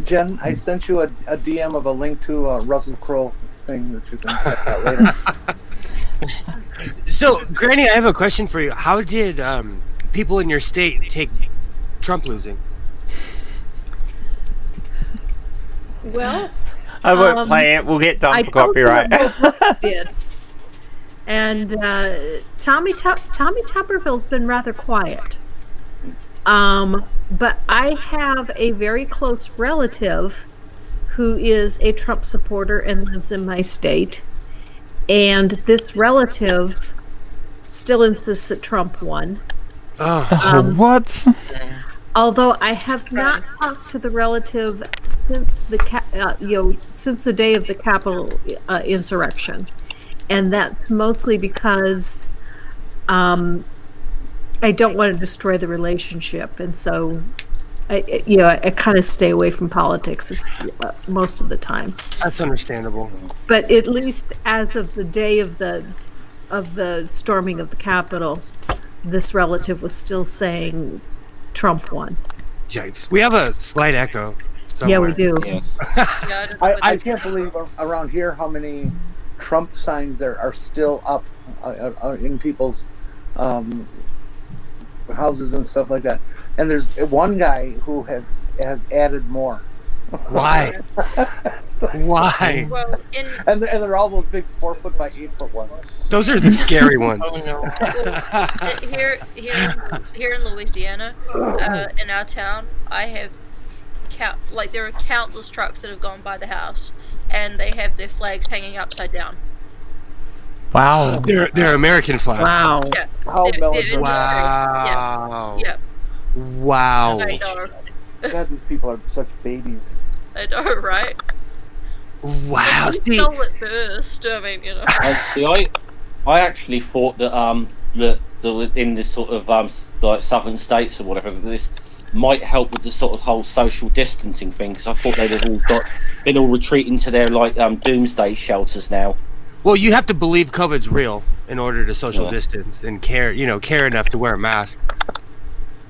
Jen, I sent you a DM of a link to a Russell Crowe thing that you can check out later. So, Granny, I have a question for you. How did people in your state take Trump losing? Well, I won't play it. We'll get done for copyright. Did. And Tommy Tuberville's been rather quiet. But I have a very close relative who is a Trump supporter and lives in my state. And this relative still insists that Trump won. What? Although I have not talked to the relative since since the day of the Capitol insurrection, and that's mostly because I don't want to destroy the relationship, and so I kind of stay away from politics most of the time. That's understandable. But at least as of the day of the storming of the Capitol, this relative was still saying Trump won. Yikes! We have a slight echo. Yeah, we do. Yes. I can't believe around here how many Trump signs there are still up in people's houses and stuff like that. And there's one guy who has added more. Why? Why? Well, And they're all those big 4 foot by 8 foot ones. Those are the scary ones. Oh no. here in Louisiana, in our town, I have there are countless trucks that have gone by the house, and they have their flags hanging upside down. Wow. They're American flags. Wow. Yeah. How they're melodramatic. Wow. Yeah. Wow. I know. God, these people are such babies. I know, right? Wow. We See, stole it first. I mean, you know. I actually thought that in this sort of like southern states or whatever, this might help with the sort of whole social distancing thing, because I thought they'd have all been all retreating to their like doomsday shelters now. well, you have to believe COVID's real in order to social distance and care enough to wear a mask.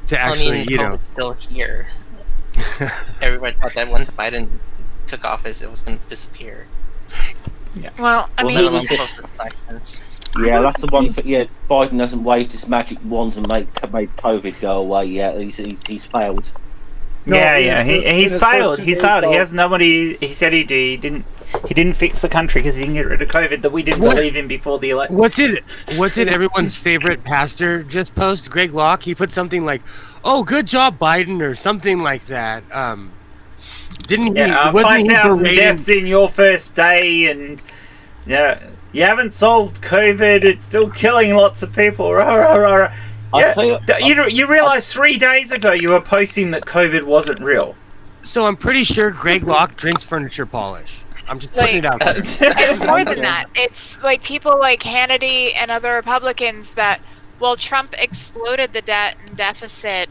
To actually, COVID's still here. Everybody thought that once Biden took office, it was going to disappear. Well, I Well, mean, let alone Yeah, that's the one. Biden hasn't waved his magic wand and made COVID go away yet. He's failed. No, He's failed. He's failed. He has no. nobody. He said he didn't fix the country because he didn't get rid of COVID that we didn't believe in before the election. What did everyone's favorite pastor just post? Greg Locke. He put something like, "Oh, good job, Biden," or something like that. Didn't he? Yeah, wasn't he 5,000 berating- deaths in your first day, and you haven't solved COVID. It's still killing lots of people. Rah, rah, rah, rah. You realize 3 days ago you were posting that COVID wasn't real. So I'm pretty sure Greg Locke drinks furniture polish. I'm just putting it out there. it's more than that. It's like people like Hannity and other Republicans that, well, Trump exploded the debt and deficit,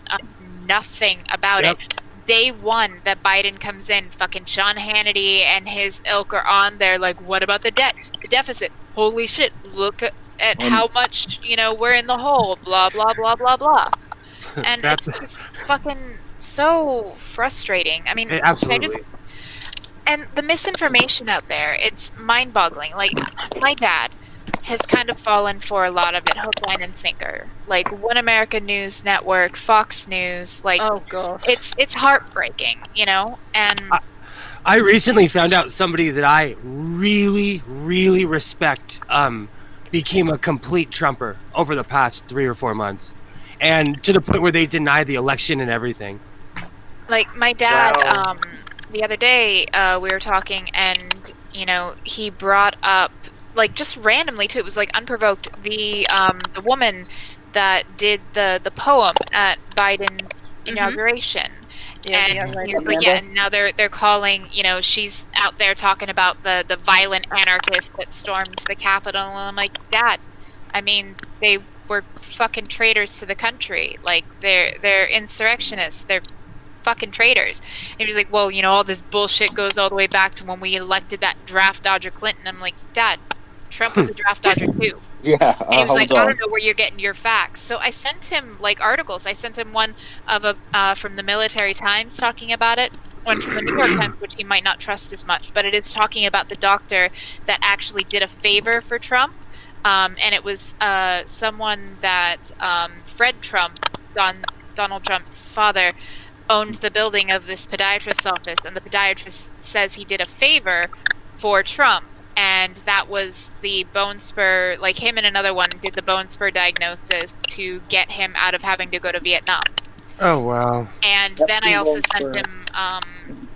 nothing about it. Day one that Biden comes in, fucking Sean Hannity and his ilk are on there like, what about the debt? The deficit. Holy shit, look at how much, we're in the hole, blah, blah, blah, blah, blah. And it's just fucking so frustrating. I mean, absolutely. and the misinformation out there, it's mind-boggling. Like, my dad has kind of fallen for a lot of it, hook, line, and sinker. Like, One America News Network, Fox News, like, Oh god. it's heartbreaking, and I recently found out somebody that I really, really respect became a complete Trumper over the past 3 or 4 months, and to the point where they deny the election and everything. like my dad, the other day, we were talking, and he brought up, like, just randomly too, it was like unprovoked, the woman that did the poem at Biden's inauguration. And he was like, and now they're calling, she's out there talking about the violent anarchists that stormed the Capitol. And I'm like, Dad, I mean, they were fucking traitors to the country. Like, they're insurrectionists. They're fucking traitors. And he was like, well, all this bullshit goes all the way back to when we elected that draft dodger Clinton. I'm like, Dad, Trump was a draft dodger too. Yeah, And he was like, I don't know where you're getting your facts. So I sent him like articles. I sent him one of from the Military Times talking about it, one from the New York Times, which he might not trust as much, but it is talking about the doctor that actually did a favor for Trump. And it was someone that Fred Trump, Donald Trump's father, owned the building of this podiatrist's office, and the podiatrist says he did a favor for Trump. And that was the bone spur, like him and another one did the bone spur diagnosis to get him out of having to go to Vietnam. Oh, wow. And then I also sent him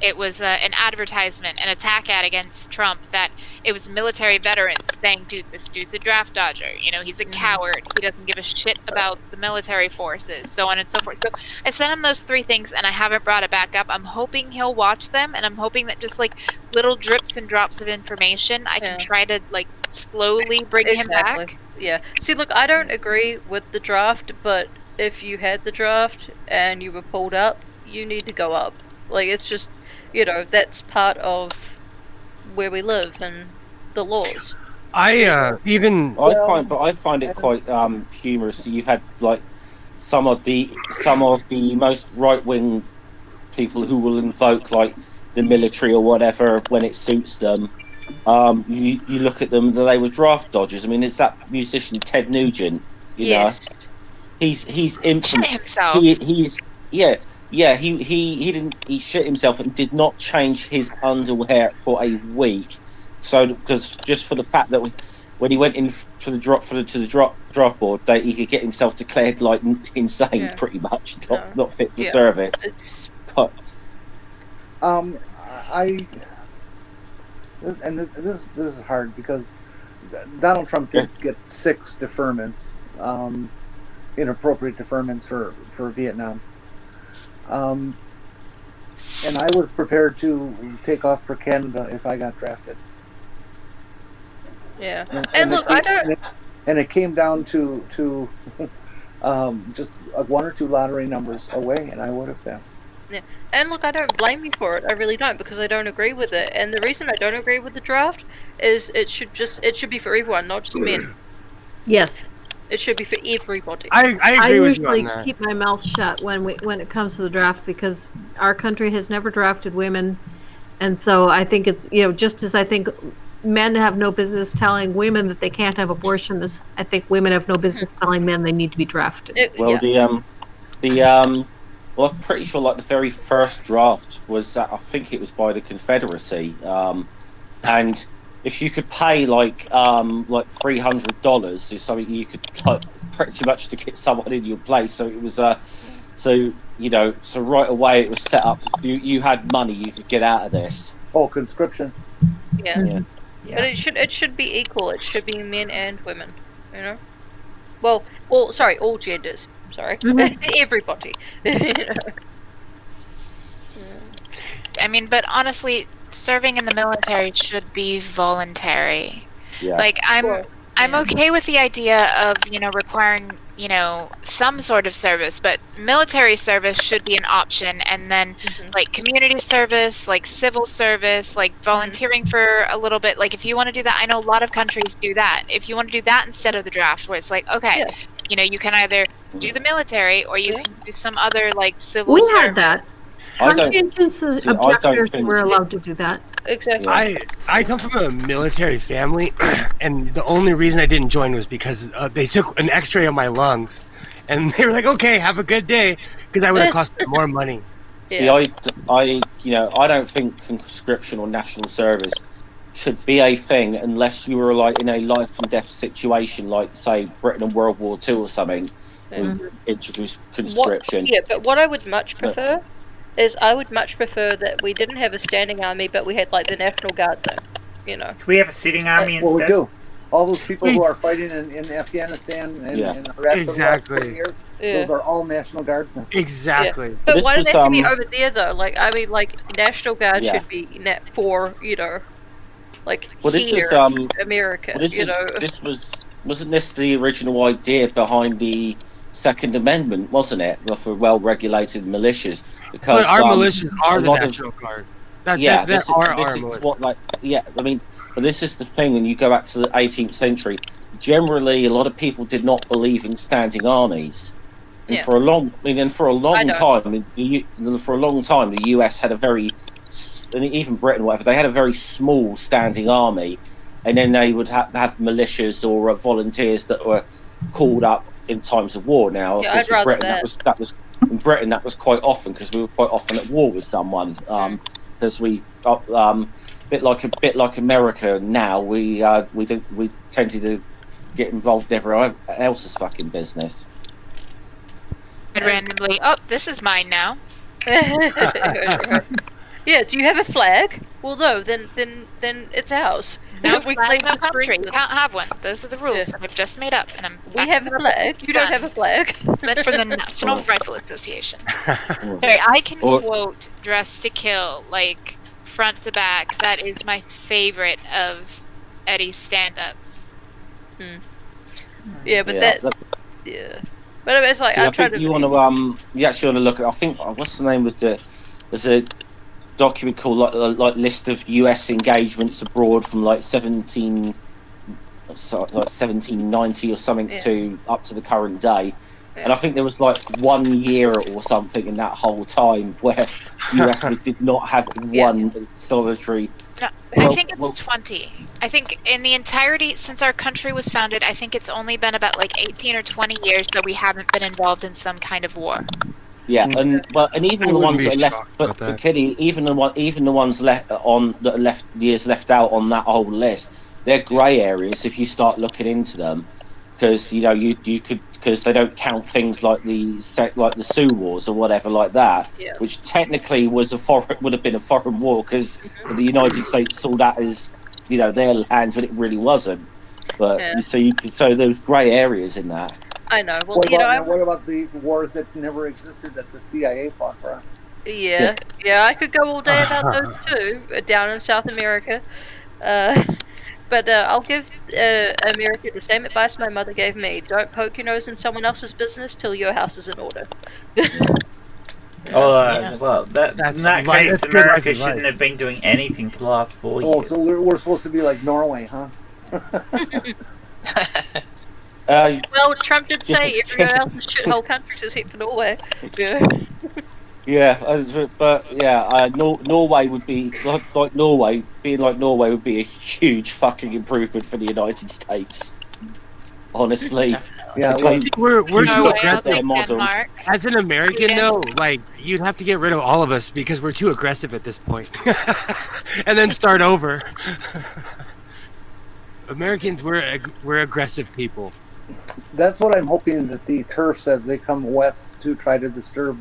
it was an advertisement, an attack ad against Trump, that it was military veterans saying, dude, this dude's a draft dodger. You know, he's a coward. He doesn't give a shit about the military forces, so on and so forth. So I sent him those 3 things, and I haven't brought it back up. I'm hoping he'll watch them, and I'm hoping that just like little drips and drops of information, I can try to like slowly bring him back. Yeah. See, look, I don't agree with the draft, but if you had the draft and you were pulled up, you need to go up. Like, it's just, you know, that's part of where we live and the laws. I find it quite humorous. You've had like some of the most right wing people who will invoke like the military or whatever when it suits them. You look at them, they were draft dodgers. I mean, it's that musician Ted Nugent. You know, he's infamous. Himself. He shit himself and did not change his underwear for a week. So because just for the fact that when he went in to the drop board, he could get himself declared like insane, pretty much, not fit for service. But, this is hard because Donald Trump did get 6 deferments, inappropriate deferments for Vietnam. And I was prepared to take off for Canada if I got drafted. Yeah, and look, it came down to just 1 or 2 lottery numbers away, and I would have been. Yeah, and look, I don't blame you for it. I really don't, because I don't agree with it. And the reason I don't agree with the draft is it should be for everyone, not just men. Yes. It should be for everybody. I agree with you on usually that. keep my mouth shut when it comes to the draft, because our country has never drafted women, and so I think it's, you know, just as I think men have no business telling women that they can't have abortions, I think women have no business telling men they need to be drafted. Well, I'm pretty sure like the very first draft was I think it was by the Confederacy, and if you could pay like $300 is something you could like pretty much to get someone in your place. So it was so right away it was set up. If you had money, you could get out of this. Oh, conscription. Yeah. But it should be equal. It should be men and women. You know. Well, all genders. I'm sorry, everybody. I mean, but honestly, serving in the military should be voluntary. Yeah. Like I'm okay with the idea of, requiring, some sort of service, but military service should be an option, and then like community service, like civil service, like volunteering for a little bit. Like if you want to do that, I know a lot of countries do that. If you want to do that instead of the draft, where it's like, okay, you can either do the military or you can do some other like civil service. Had that. Conscientious objectors were allowed to do that. Exactly. I come from a military family, and the only reason I didn't join was because they took an X-ray of my lungs, and they were like, "Okay, have a good day," because I would have cost them more money. See, I don't think conscription or national service should be a thing unless you were like in a life and death situation, like say Britain in World War II or something, and introduced conscription. But what I would much prefer is I would much prefer that we didn't have a standing army, but we had like the National Guard there. Can we have a sitting army instead? Well, we do. All those people who are fighting in Afghanistan and Iraq Exactly. Those are all National Guardsmen. Exactly. Yeah. But why does that have to be over there though? Like, I mean, like National Guard should be for here, America. Wasn't this the original idea behind the Second Amendment, wasn't it? For well-regulated militias, because our militias are the National Guard. But this is the thing. When you go back to the 18th century, generally a lot of people did not believe in standing armies, and for a long time, the US had a very, and even Britain, whatever, they had a very small standing army, and then they would have militias or volunteers that were called up in times of war. Now, I'd rather Britain, that was in Britain. That was quite often because we were quite often at war with someone. Because we, bit like America now, we tended to get involved in everyone else's fucking business. And randomly, this is mine now. Yeah, Yeah, do you have a flag? Well, no, then it's ours. No We flag, claim no the country. freedom. You can't have one. Those are the rules Yeah. that I've just made up, and I'm. We have a flag. You don't have a flag. That's from the National Rifle Association. Sorry, I can quote "Dress to Kill" like front to back. That is my favorite of Eddie's stand-ups. Yeah, but Yeah, yeah. But it's like See, I I'm trying think to. you want to you actually want to look at. I think what's the name of there's a document called like list of U.S. engagements abroad from like 1790 or something to up to the current day. And I think there was like 1 year or something in that whole time where US did not have one solitary. No, I think it's 20. I think in the entirety since our country was founded, I think it's only been about like 18 or 20 years that we haven't been involved in some kind of war. Yeah, and even the ones that are left, but Kenny, even the ones left years left out on that whole list, they're grey areas if you start looking into them, because you could, because they don't count things like the Sioux Wars or whatever like that, which technically would have been a foreign war because the United States saw that as their lands, but it really wasn't. But so there's grey areas in that. I know. Well, what about the wars that never existed that the CIA fought for us? Yeah, I could go all day about those too, down in South America. But I'll give America the same advice my mother gave me. Don't poke your nose in someone else's business till your house is in order. Well, in that case, America shouldn't have been doing anything for the last 4 years. Oh, so we're supposed to be like Norway, huh? Well, Trump did say everyone else is shithole countries except for Norway. Norway would be like Norway. Being like Norway would be a huge fucking improvement for the United States. Honestly, we're too Norway, aggressive. As an American, though, like you'd have to get rid of all of us because we're too aggressive at this point, and then start over. Americans, we're aggressive people. That's what I'm hoping that the TERFs, as they come west to try to disturb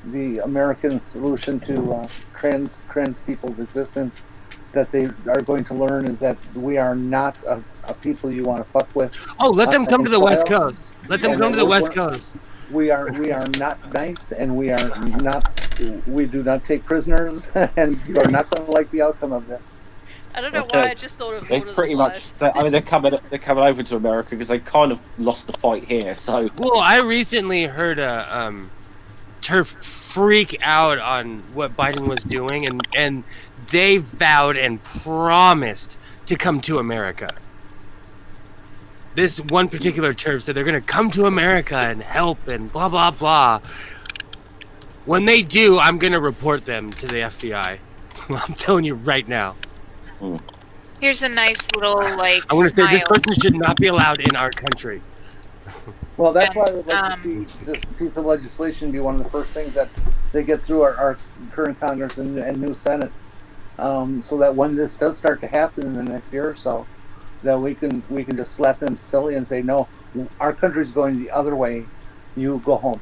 the American solution to trans people's existence, that they are going to learn is that we are not a people you want to fuck with. Oh, let them come to the West Coast. Let them come to the West Coast. We are not nice, and we do not take prisoners, and you are not going to like the outcome of this. I don't know why I just thought of they pretty much. They're coming over to America because they kind of lost the fight here. So well, I recently heard a TERF freak out on what Biden was doing, and they vowed and promised to come to America. This one particular TERF said they're going to come to America and help and blah blah blah. When they do, I'm going to report them to the FBI. I'm telling you right now. Here's a nice little like. I want to say this person should not be allowed in our country. Well, that's why I would like to see this piece of legislation be one of the first things that they get through our current Congress and new Senate, so that when this does start to happen in the next year or so, that we can just slap them silly and say, no, our country's going the other way. You go home.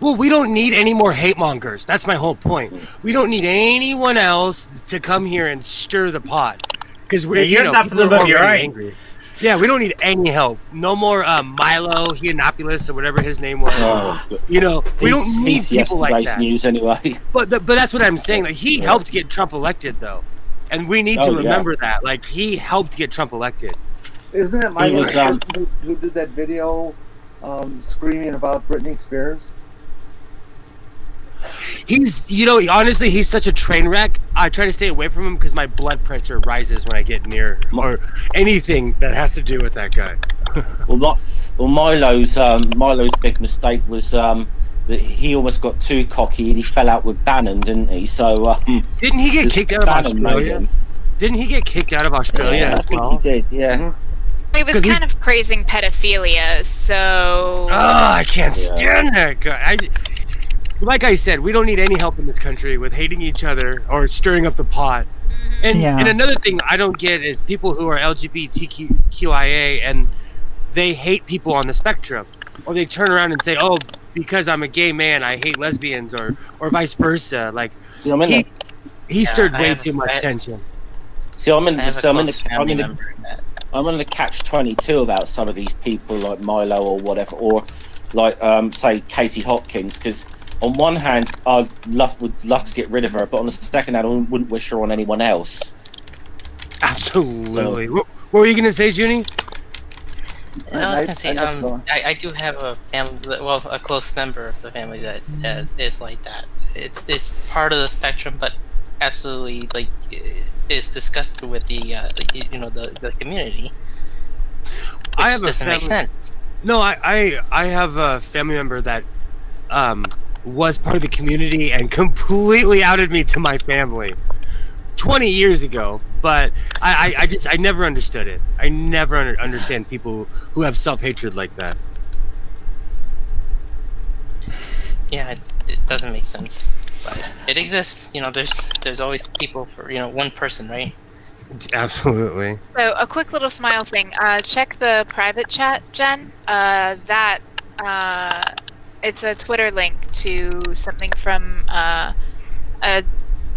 Well, we don't need any more hate mongers. That's my whole point. We don't need anyone else to come here and stir the pot because you're enough of them of your own. Angry. Yeah, we don't need any help. No more Milo Yiannopoulos or whatever his name was. We don't need people like that. News anyway. But that's what I'm saying. Like he helped get Trump elected, though, and we need to remember that. Like he helped get Trump elected. Isn't it Milo who did that video screaming about Britney Spears? He's, honestly, he's such a train wreck. I try to stay away from him because my blood pressure rises when I get near or anything that has to do with that guy. Milo's big mistake was that he almost got too cocky and he fell out with Bannon, didn't he? So didn't he get kicked out of Australia? Didn't he get kicked out of Australia as well? He did, yeah. He was kind of praising pedophilia, so. Oh, I can't stand that guy. Like I said, we don't need any help in this country with hating each other or stirring up the pot. And another thing I don't get is people who are LGBTQIA and they hate people on the spectrum. Or they turn around and say, oh, because I'm a gay man, I hate lesbians or vice versa. Like, He stirred way too much tension. See, I'm in I have a close family the member that I'm in the catch-22 about some of these people like Milo or whatever, or like say Katie Hopkins, because on one hand would love to get rid of her, but on the second hand I wouldn't wish her on anyone else. Absolutely. What were you gonna say, Junie? I was gonna say, I do have a family, well, a close member of the family that is like that. It's part of the spectrum, but absolutely like is discussed with the the community. Which doesn't make sense. No, I have a family member that was part of the community and completely outed me to my family 20 years ago. But I never understood it. I never understand people who have self-hatred like that. Yeah, it doesn't make sense, but it exists. There's always people for one person, right? Absolutely. So a quick little smile thing. Check the private chat, Jen. It's a Twitter link to something from a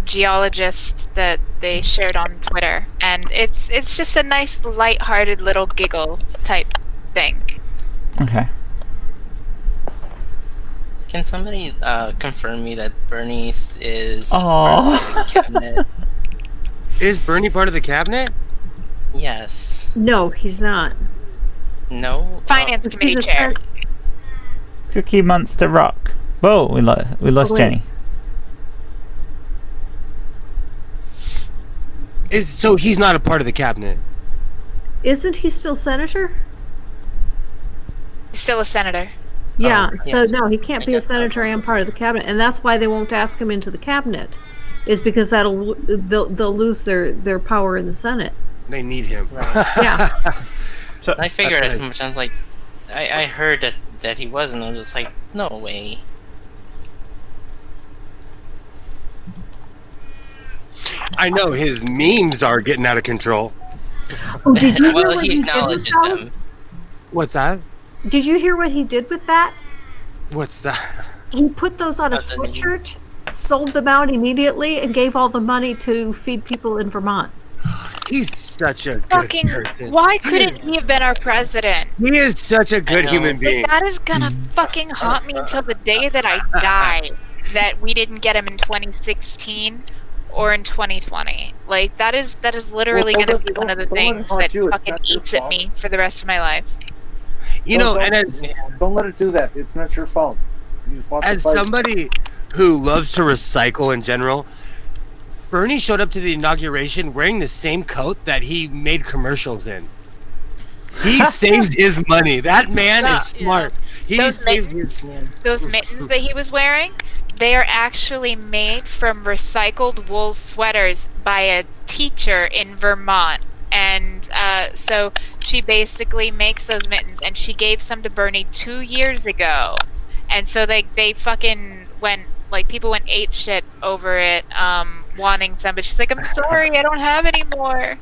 geologist that they shared on Twitter, and it's just a nice, light-hearted little giggle type thing. Okay. Can somebody confirm me that Bernie is Aww. part of the cabinet? Is Bernie part of the cabinet? Yes. No, he's not. No. Finance committee chair. Cookie Monster Rock. Whoa, we lost wait. Jenny. So he's not a part of the cabinet. Isn't he still senator? He's still a senator. Yeah, Oh, so yeah. no, he can't be a guess so. senator and part of the cabinet, and that's why they won't ask him into the cabinet, is because they'll lose their power in the Senate. They need him. Yeah. So I figured That's as right. much. I was like, I heard that he wasn't. I was just like, no way. I know his memes are getting out of control. Oh, did you hear Well, what he he did with acknowledges those? them. What's that? Did you hear what he did with that? What's that? He put those on a That's the news. sweatshirt, sold them out immediately, and gave all the money to feed people in Vermont. He's such a good Fucking, person. why couldn't he have been our president? He is such a good know. human Like, being. that is gonna fucking haunt me until the day that I die that we didn't get him in 2016 or in 2020. Like, that is literally Well, gonna don't be one of the let it things haunt that you. It's fucking not your eats at fault. me for the rest of my life. You know, Don't- and Don't let it do that. It's not your fault. You fought the as fight. somebody who loves to recycle in general, Bernie showed up to the inauguration wearing the same coat that he made commercials in. He saves his money. That man Yeah. is smart. He Those saves his money. Those mittens that he was wearing, they are actually made from recycled wool sweaters by a teacher in Vermont. And so she basically makes those mittens, and she gave some to Bernie 2 years ago. And so they fucking went, like, people went ape shit over it, wanting some, but she's like, I'm sorry, I don't have any more.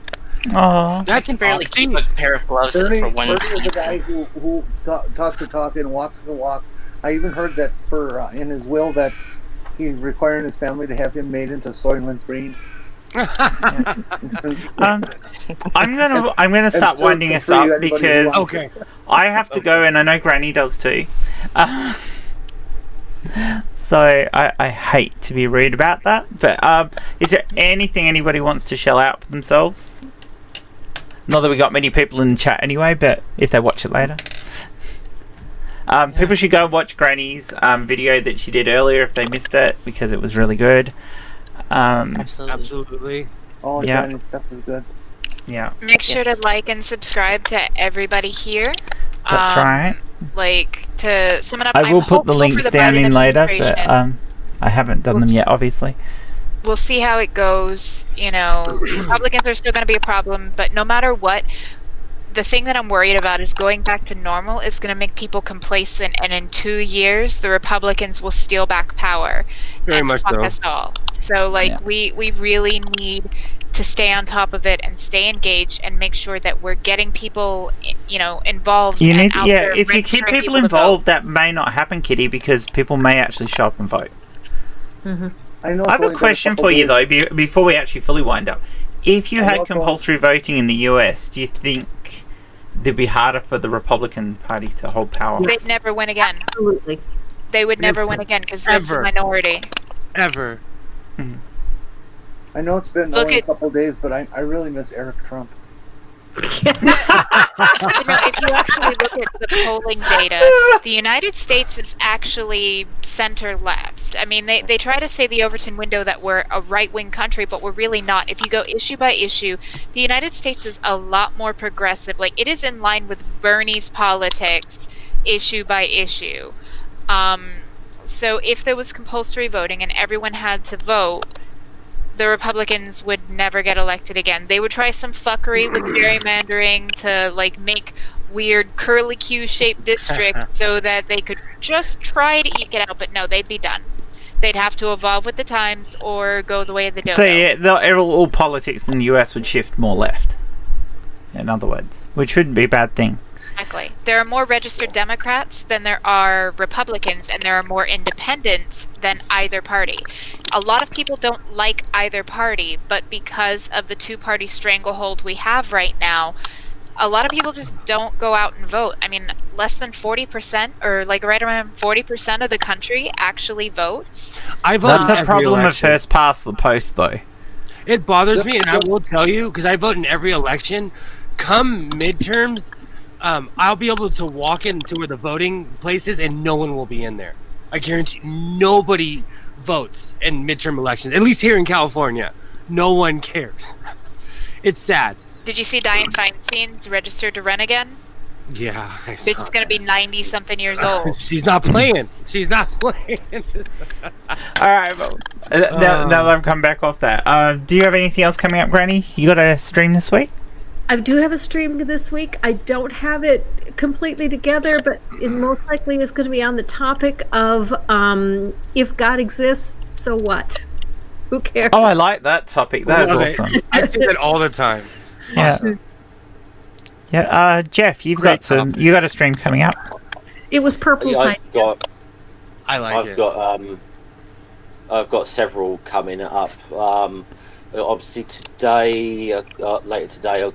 Aww. I can barely keep a pair of gloves Bernie for one is the season. guy who talks the talk and walks the walk. I even heard that in his will that he's requiring his family to have him made into Soylent Green. I'm gonna start so winding for us free, up anybody who because wants Okay. I have to go, and I know Granny does too. So I hate to be rude about that, but is there anything anybody wants to shell out for themselves? Not that we got many people in the chat anyway, but if they watch it later. People should go watch Granny's video that she did earlier if they missed it, because it was really good. Absolutely. Absolutely. All Yeah. Johnny's stuff is good. Yeah, Make sure Yes. to like and subscribe to everybody here. that's right. Like, to sum it up, I will I'm put the hopeful for links the down Biden in later, administration. but I haven't done them yet, obviously. We'll see how it goes. You know, Republicans are still going to be a problem, but no matter what, the thing that I'm worried about is going back to normal is going to make people complacent, and in 2 years, the Republicans will steal back power. Very and much fuck so. us all. So, like, Yeah. we really need to stay on top of it and stay engaged and make sure that we're getting people, involved. You and need, out yeah. there If you keep registering people to vote. involved, that may not happen, Kitty, because people may actually show up and vote. I know. I have a question for you though, before we actually fully wind up. If you had compulsory voting in the US, do you think it'd be harder for the Republican Party to hold power? They'd never win again. Absolutely. They would never win again because that's the minority. Ever. Mhm. I know it's been only a couple days, but I really miss Eric Trump. If you actually look at the polling data, the United States is actually center-left. I mean, they try to say the Overton window that we're a right-wing country, but we're really not. If you go issue by issue, the United States is a lot more progressive. Like, it is in line with Bernie's politics, issue by issue. So if there was compulsory voting and everyone had to vote, the Republicans would never get elected again. They would try some fuckery with gerrymandering to like make weird curly Q-shaped districts so that they could just try to eke it out, but no, they'd be done. They'd have to evolve with the times or go the way of the dodo. So yeah, all politics in the US would shift more left, in other words, which wouldn't be a bad thing. Exactly. There are more registered Democrats than there are Republicans, and there are more independents than either party. A lot of people don't like either party, but because of the two-party stranglehold we have right now, a lot of people just don't go out and vote. I mean, less than 40%, or like right around 40% of the country actually votes. I vote That's in a every problem of election. first past the post, though. It bothers me, and I will tell you, because I vote in every election. Come midterms, I'll be able to walk into where the voting place is, and no one will be in there. I guarantee nobody votes in midterm elections, at least here in California. No one cares. It's sad. Did you see Dianne Feinstein's registered to run again? Yeah. Bitch is going to be 90-something years old. She's not playing. She's not playing. Alright, well, now that I've come back off that, do you have anything else coming up, Granny? You got a stream this week? I do have a stream this week. I don't have it completely together, but it most likely is going to be on the topic of if God exists, so what? Who cares? Oh, I like that topic. That is awesome. I do that all the time. Yeah. Awesome. Yeah, Jeff, you got a stream coming up. It was Purple Yeah, Sign. I like it. I've got several coming up. Obviously today, later today, I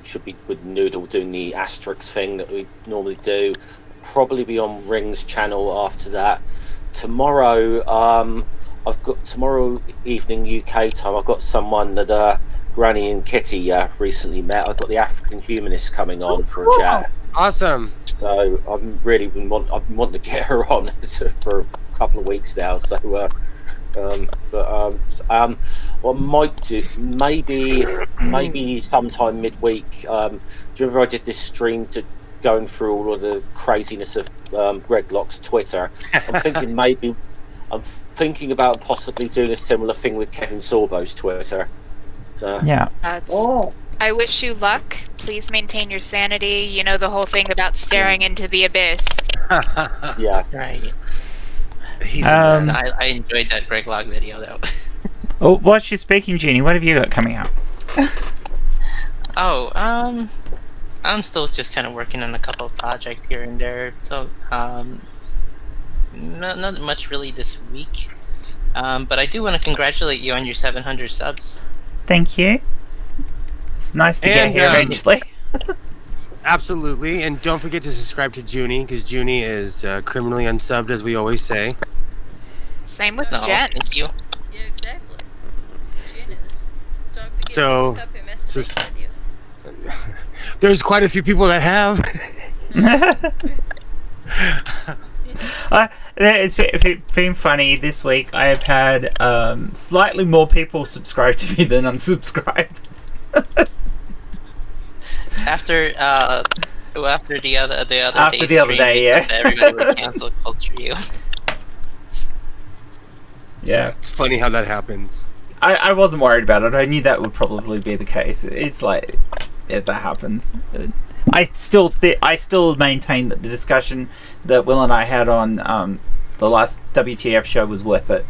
should be with Noodle doing the Asterix thing that we normally do. Probably be on Ring's channel after that. Tomorrow, tomorrow evening UK time. I've got someone that Granny and Kitty recently met. I've got the African Humanist coming on for a chat. Awesome. So I've been wanting to get her on for a couple of weeks now. So. What I might do, maybe sometime midweek. Do you remember I did this stream going through all of the craziness of Greg Locke's Twitter? I'm thinking about possibly doing a similar thing with Kevin Sorbo's Twitter. So Yeah. I wish you luck. Please maintain your sanity. You know the whole thing about staring into the abyss. yeah. Right. I enjoyed that Greg Locke video though. Oh, whilst you're speaking, Jeannie, what have you got coming up? I'm still just kind of working on a couple of projects here and there, so not much really this week. But I do want to congratulate you on your 700 subs. Thank you. It's nice to get here eventually. Absolutely, and don't forget to subscribe to Junie, because Junie is criminally unsubbed, as we always say. Same with No, Jen. thank you. Yeah, exactly. Jen is. Don't forget So- to look up her messaging with you. There's quite a few people that have. It's been funny this week. I have had slightly more people subscribe to me than unsubscribed. After the other day, yeah. Everybody would cancel culture you. Yeah. It's funny how that happens. I wasn't worried about it. I knew that would probably be the case. It's like, yeah, that happens. I still maintain that the discussion that Will and I had on the last WTF show was worth it.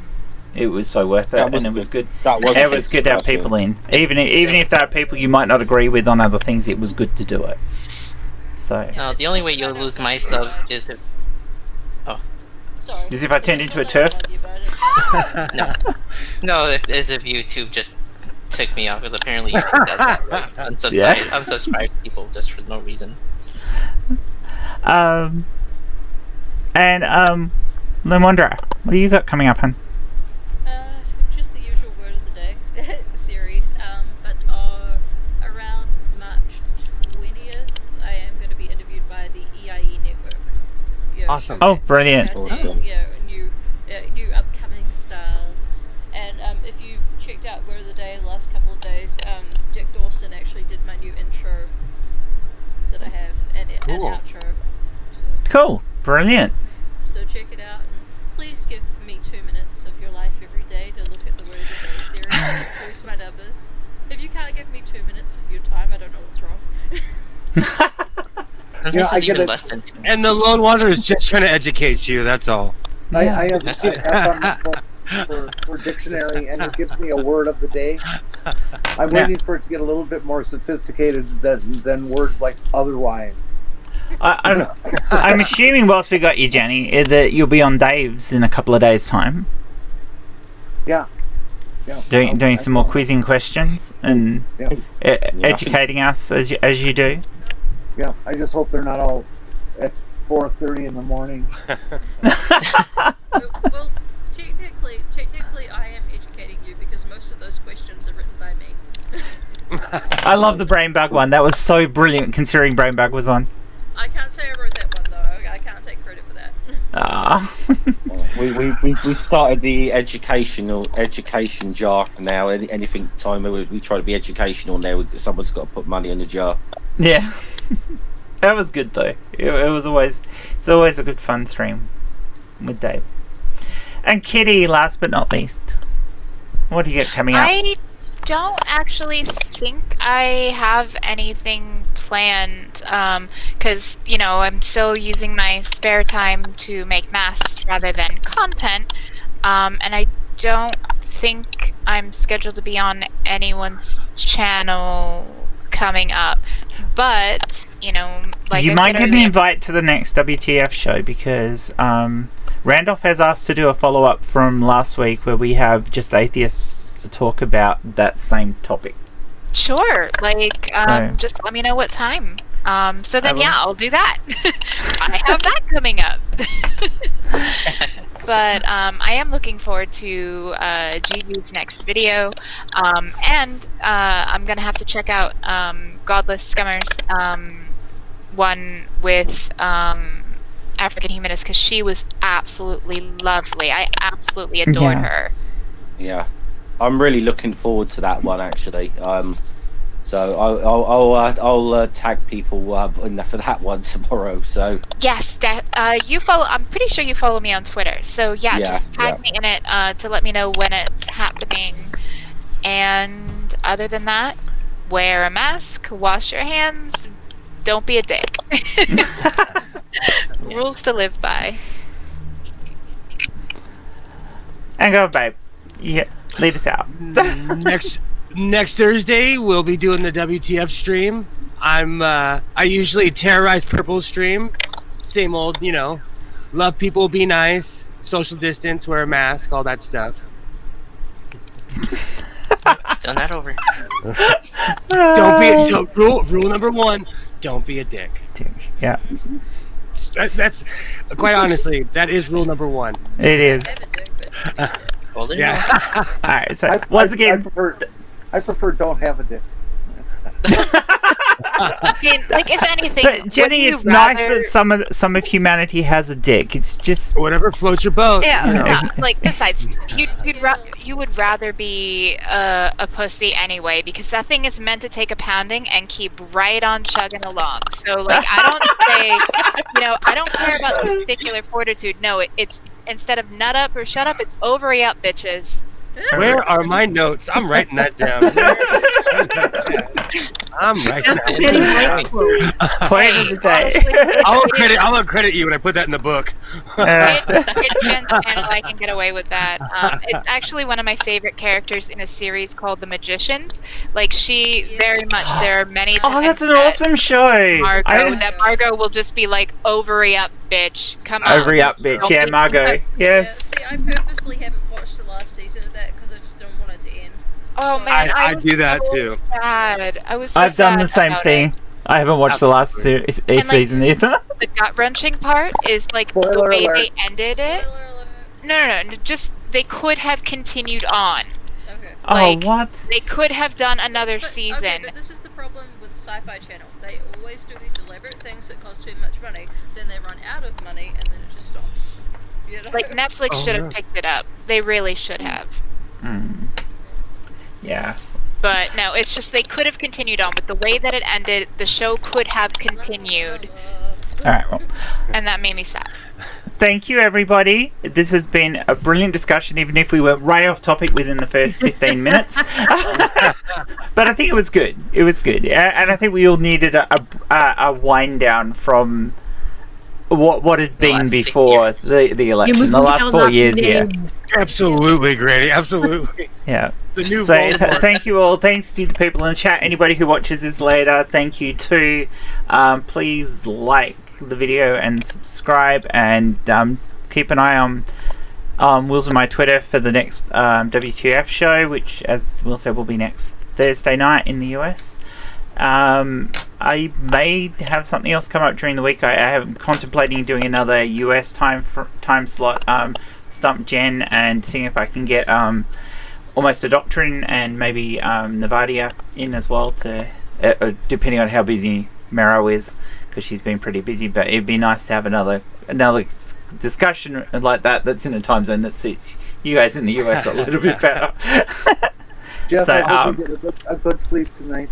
It was so worth it, and it was good. It was good to have people in, even if there are people you might not agree with on other things. It was good to do it. So The only way you'll lose my sub is if. Oh, Sorry. As if I turned into a turf? No, if YouTube just took me off, because apparently YouTube does that. Right? Unsubscribes people just for no reason. Lemondra, what do you got coming up, hun? Just the usual word of the day series. But around March 20th, I am going to be interviewed by the EIE network. Awesome. Oh, brilliant. New upcoming stars. And if you've checked out Word of the Day the last couple of days, Dick Dawson actually did my new intro that I have and an outro. So, Cool. Brilliant. so check it out, and please give me 2 minutes of your life every day to look at the Word of the Day series and boost my numbers. If you can't give me 2 minutes of your time, I don't know what's wrong. And Yeah, this I is get even it. less than 2 minutes. And the Lone Wanderer is just trying to educate you. That's all. I have That's an app on my phone for dictionary, and it gives me a word of the day. I'm waiting for it to get a little bit more sophisticated than words like otherwise. I'm assuming whilst we got you, Jenny, that you'll be on Dave's in a couple of days' time, Yeah. doing some more quizzing questions and Yeah. educating us as you do. Yeah. I just hope they're not all at 4:30 in the morning. Well, technically, I am educating you because most of those questions are written by me. I love the Brain Bug one. That was so brilliant considering Brain Bug was on. I can't say I wrote that one though. I can't take credit for that. We started the education jar now. Anything time we try to be educational now, someone's got to put money in the jar. Yeah. That was good though. It's always a good fun stream with Dave. And Kitty, last but not least, what do you get coming up? I don't actually think I have anything planned because I'm still using my spare time to make masks rather than content, and I don't think I'm scheduled to be on anyone's channel coming up. But like You I might said get an earlier- invite to the next WTF show because Randolph has asked to do a follow-up from last week where we have just atheists talk about that same topic. Sure, So- just let me know what time. So then, will. yeah, I'll do that. I have that coming up. But I am looking forward to Gigi's next video, and I'm gonna have to check out Godless Scummers one with African Humanist because she was absolutely lovely. I absolutely adored Yeah. her. Yeah, I'm really looking forward to that one actually. So I'll tag people for that one tomorrow. So Yes, you follow. I'm pretty sure you follow me on Twitter. So yeah, Yeah, just tag me in it to let me know when it's happening. And other than that, wear a mask, wash your hands, don't be a dick. Rules to live by. And go, babe. Yeah, lead us out. Next Thursday we'll be doing the WTF stream. I usually terrorize Purple stream. Same old, love people, be nice, social distance, wear a mask, all that stuff. Still not over. Rule number 1: don't be a dick. Yeah, That's quite honestly, that is rule number 1. it is. Well, there Yeah. you go. All right. So once again, I prefer don't have a dick. I mean, if anything, but Jenny, wouldn't it's you nice rather- that some of humanity has a dick. It's just Whatever floats your boat. Yeah, know. no, besides, you would rather be a pussy anyway because that thing is meant to take a pounding and keep right on chugging along. So I don't say, I don't care about testicular fortitude. No, it's instead of nut up or shut up, it's ovary up, bitches. Where are my notes? I'm writing that down. I'm writing That's a that Penny down. White quote. Point of the day. I'll credit you when I put that in the book. It's Jen's channel. I can get away with that. It's actually one of my favorite characters in a series called The Magicians. Like she very much. There are many. Oh, that's an times that awesome show. Margot will just be like, "Ovary up, bitch. Come on." Ovary up, bitch. Yeah, Margot. Yes. Yeah, see, I purposely haven't watched the last season of that because I just don't want it to end. Oh So- man, I was do that so too. Sad. I was. So I've done the sad same about thing. it. I haven't watched the last season either. The gut wrenching part is like the Spoiler way alert. they ended it. Spoiler alert. No. Just they could have continued on. Okay. Oh, Like, what? They could have done another But, season. Okay, but this is the problem with Sci-Fi Channel. They always do these elaborate things that cost too much money, then they run out of money, and then it just stops. You know? Like Netflix Oh, should have no. picked it up. They really should have. Yeah. But no, it's just they could have continued on with the way that it ended. The show could have continued, All right. Well, and that made me sad. thank you, everybody. This has been a brilliant discussion, even if we went right off topic within the first 15 minutes. But I think it was good. It was good, and I think we all needed a wind down from what had been last 6 before years. the You're election. moving The last down 4 that years, yeah, name. Absolutely, Grady. Absolutely. yeah. The new So Voldemort. thank you all. Thanks to the people in the chat. Anybody who watches this later, thank you too. Please like the video and subscribe, and keep an eye on Will's and my Twitter for the next WTF show, which, as Will said, will be next Thursday night in the US. I may have something else come up during the week. I am contemplating doing another US time slot, Stump Jen, and seeing if I can get Almost a Doctrine and maybe Navadia in as well, to depending on how busy Mero is, because she's been pretty busy. But it'd be nice to have another discussion like that that's in a time zone that suits you guys in the US a little bit better. Jeff, So, I hope you get a good sleep tonight.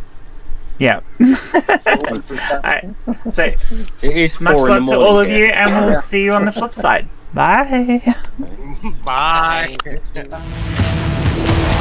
Yeah. Alright, so It is much 4 in love the to morning. all of here. you, and we'll see you on the flip side. Bye. Bye. Bye.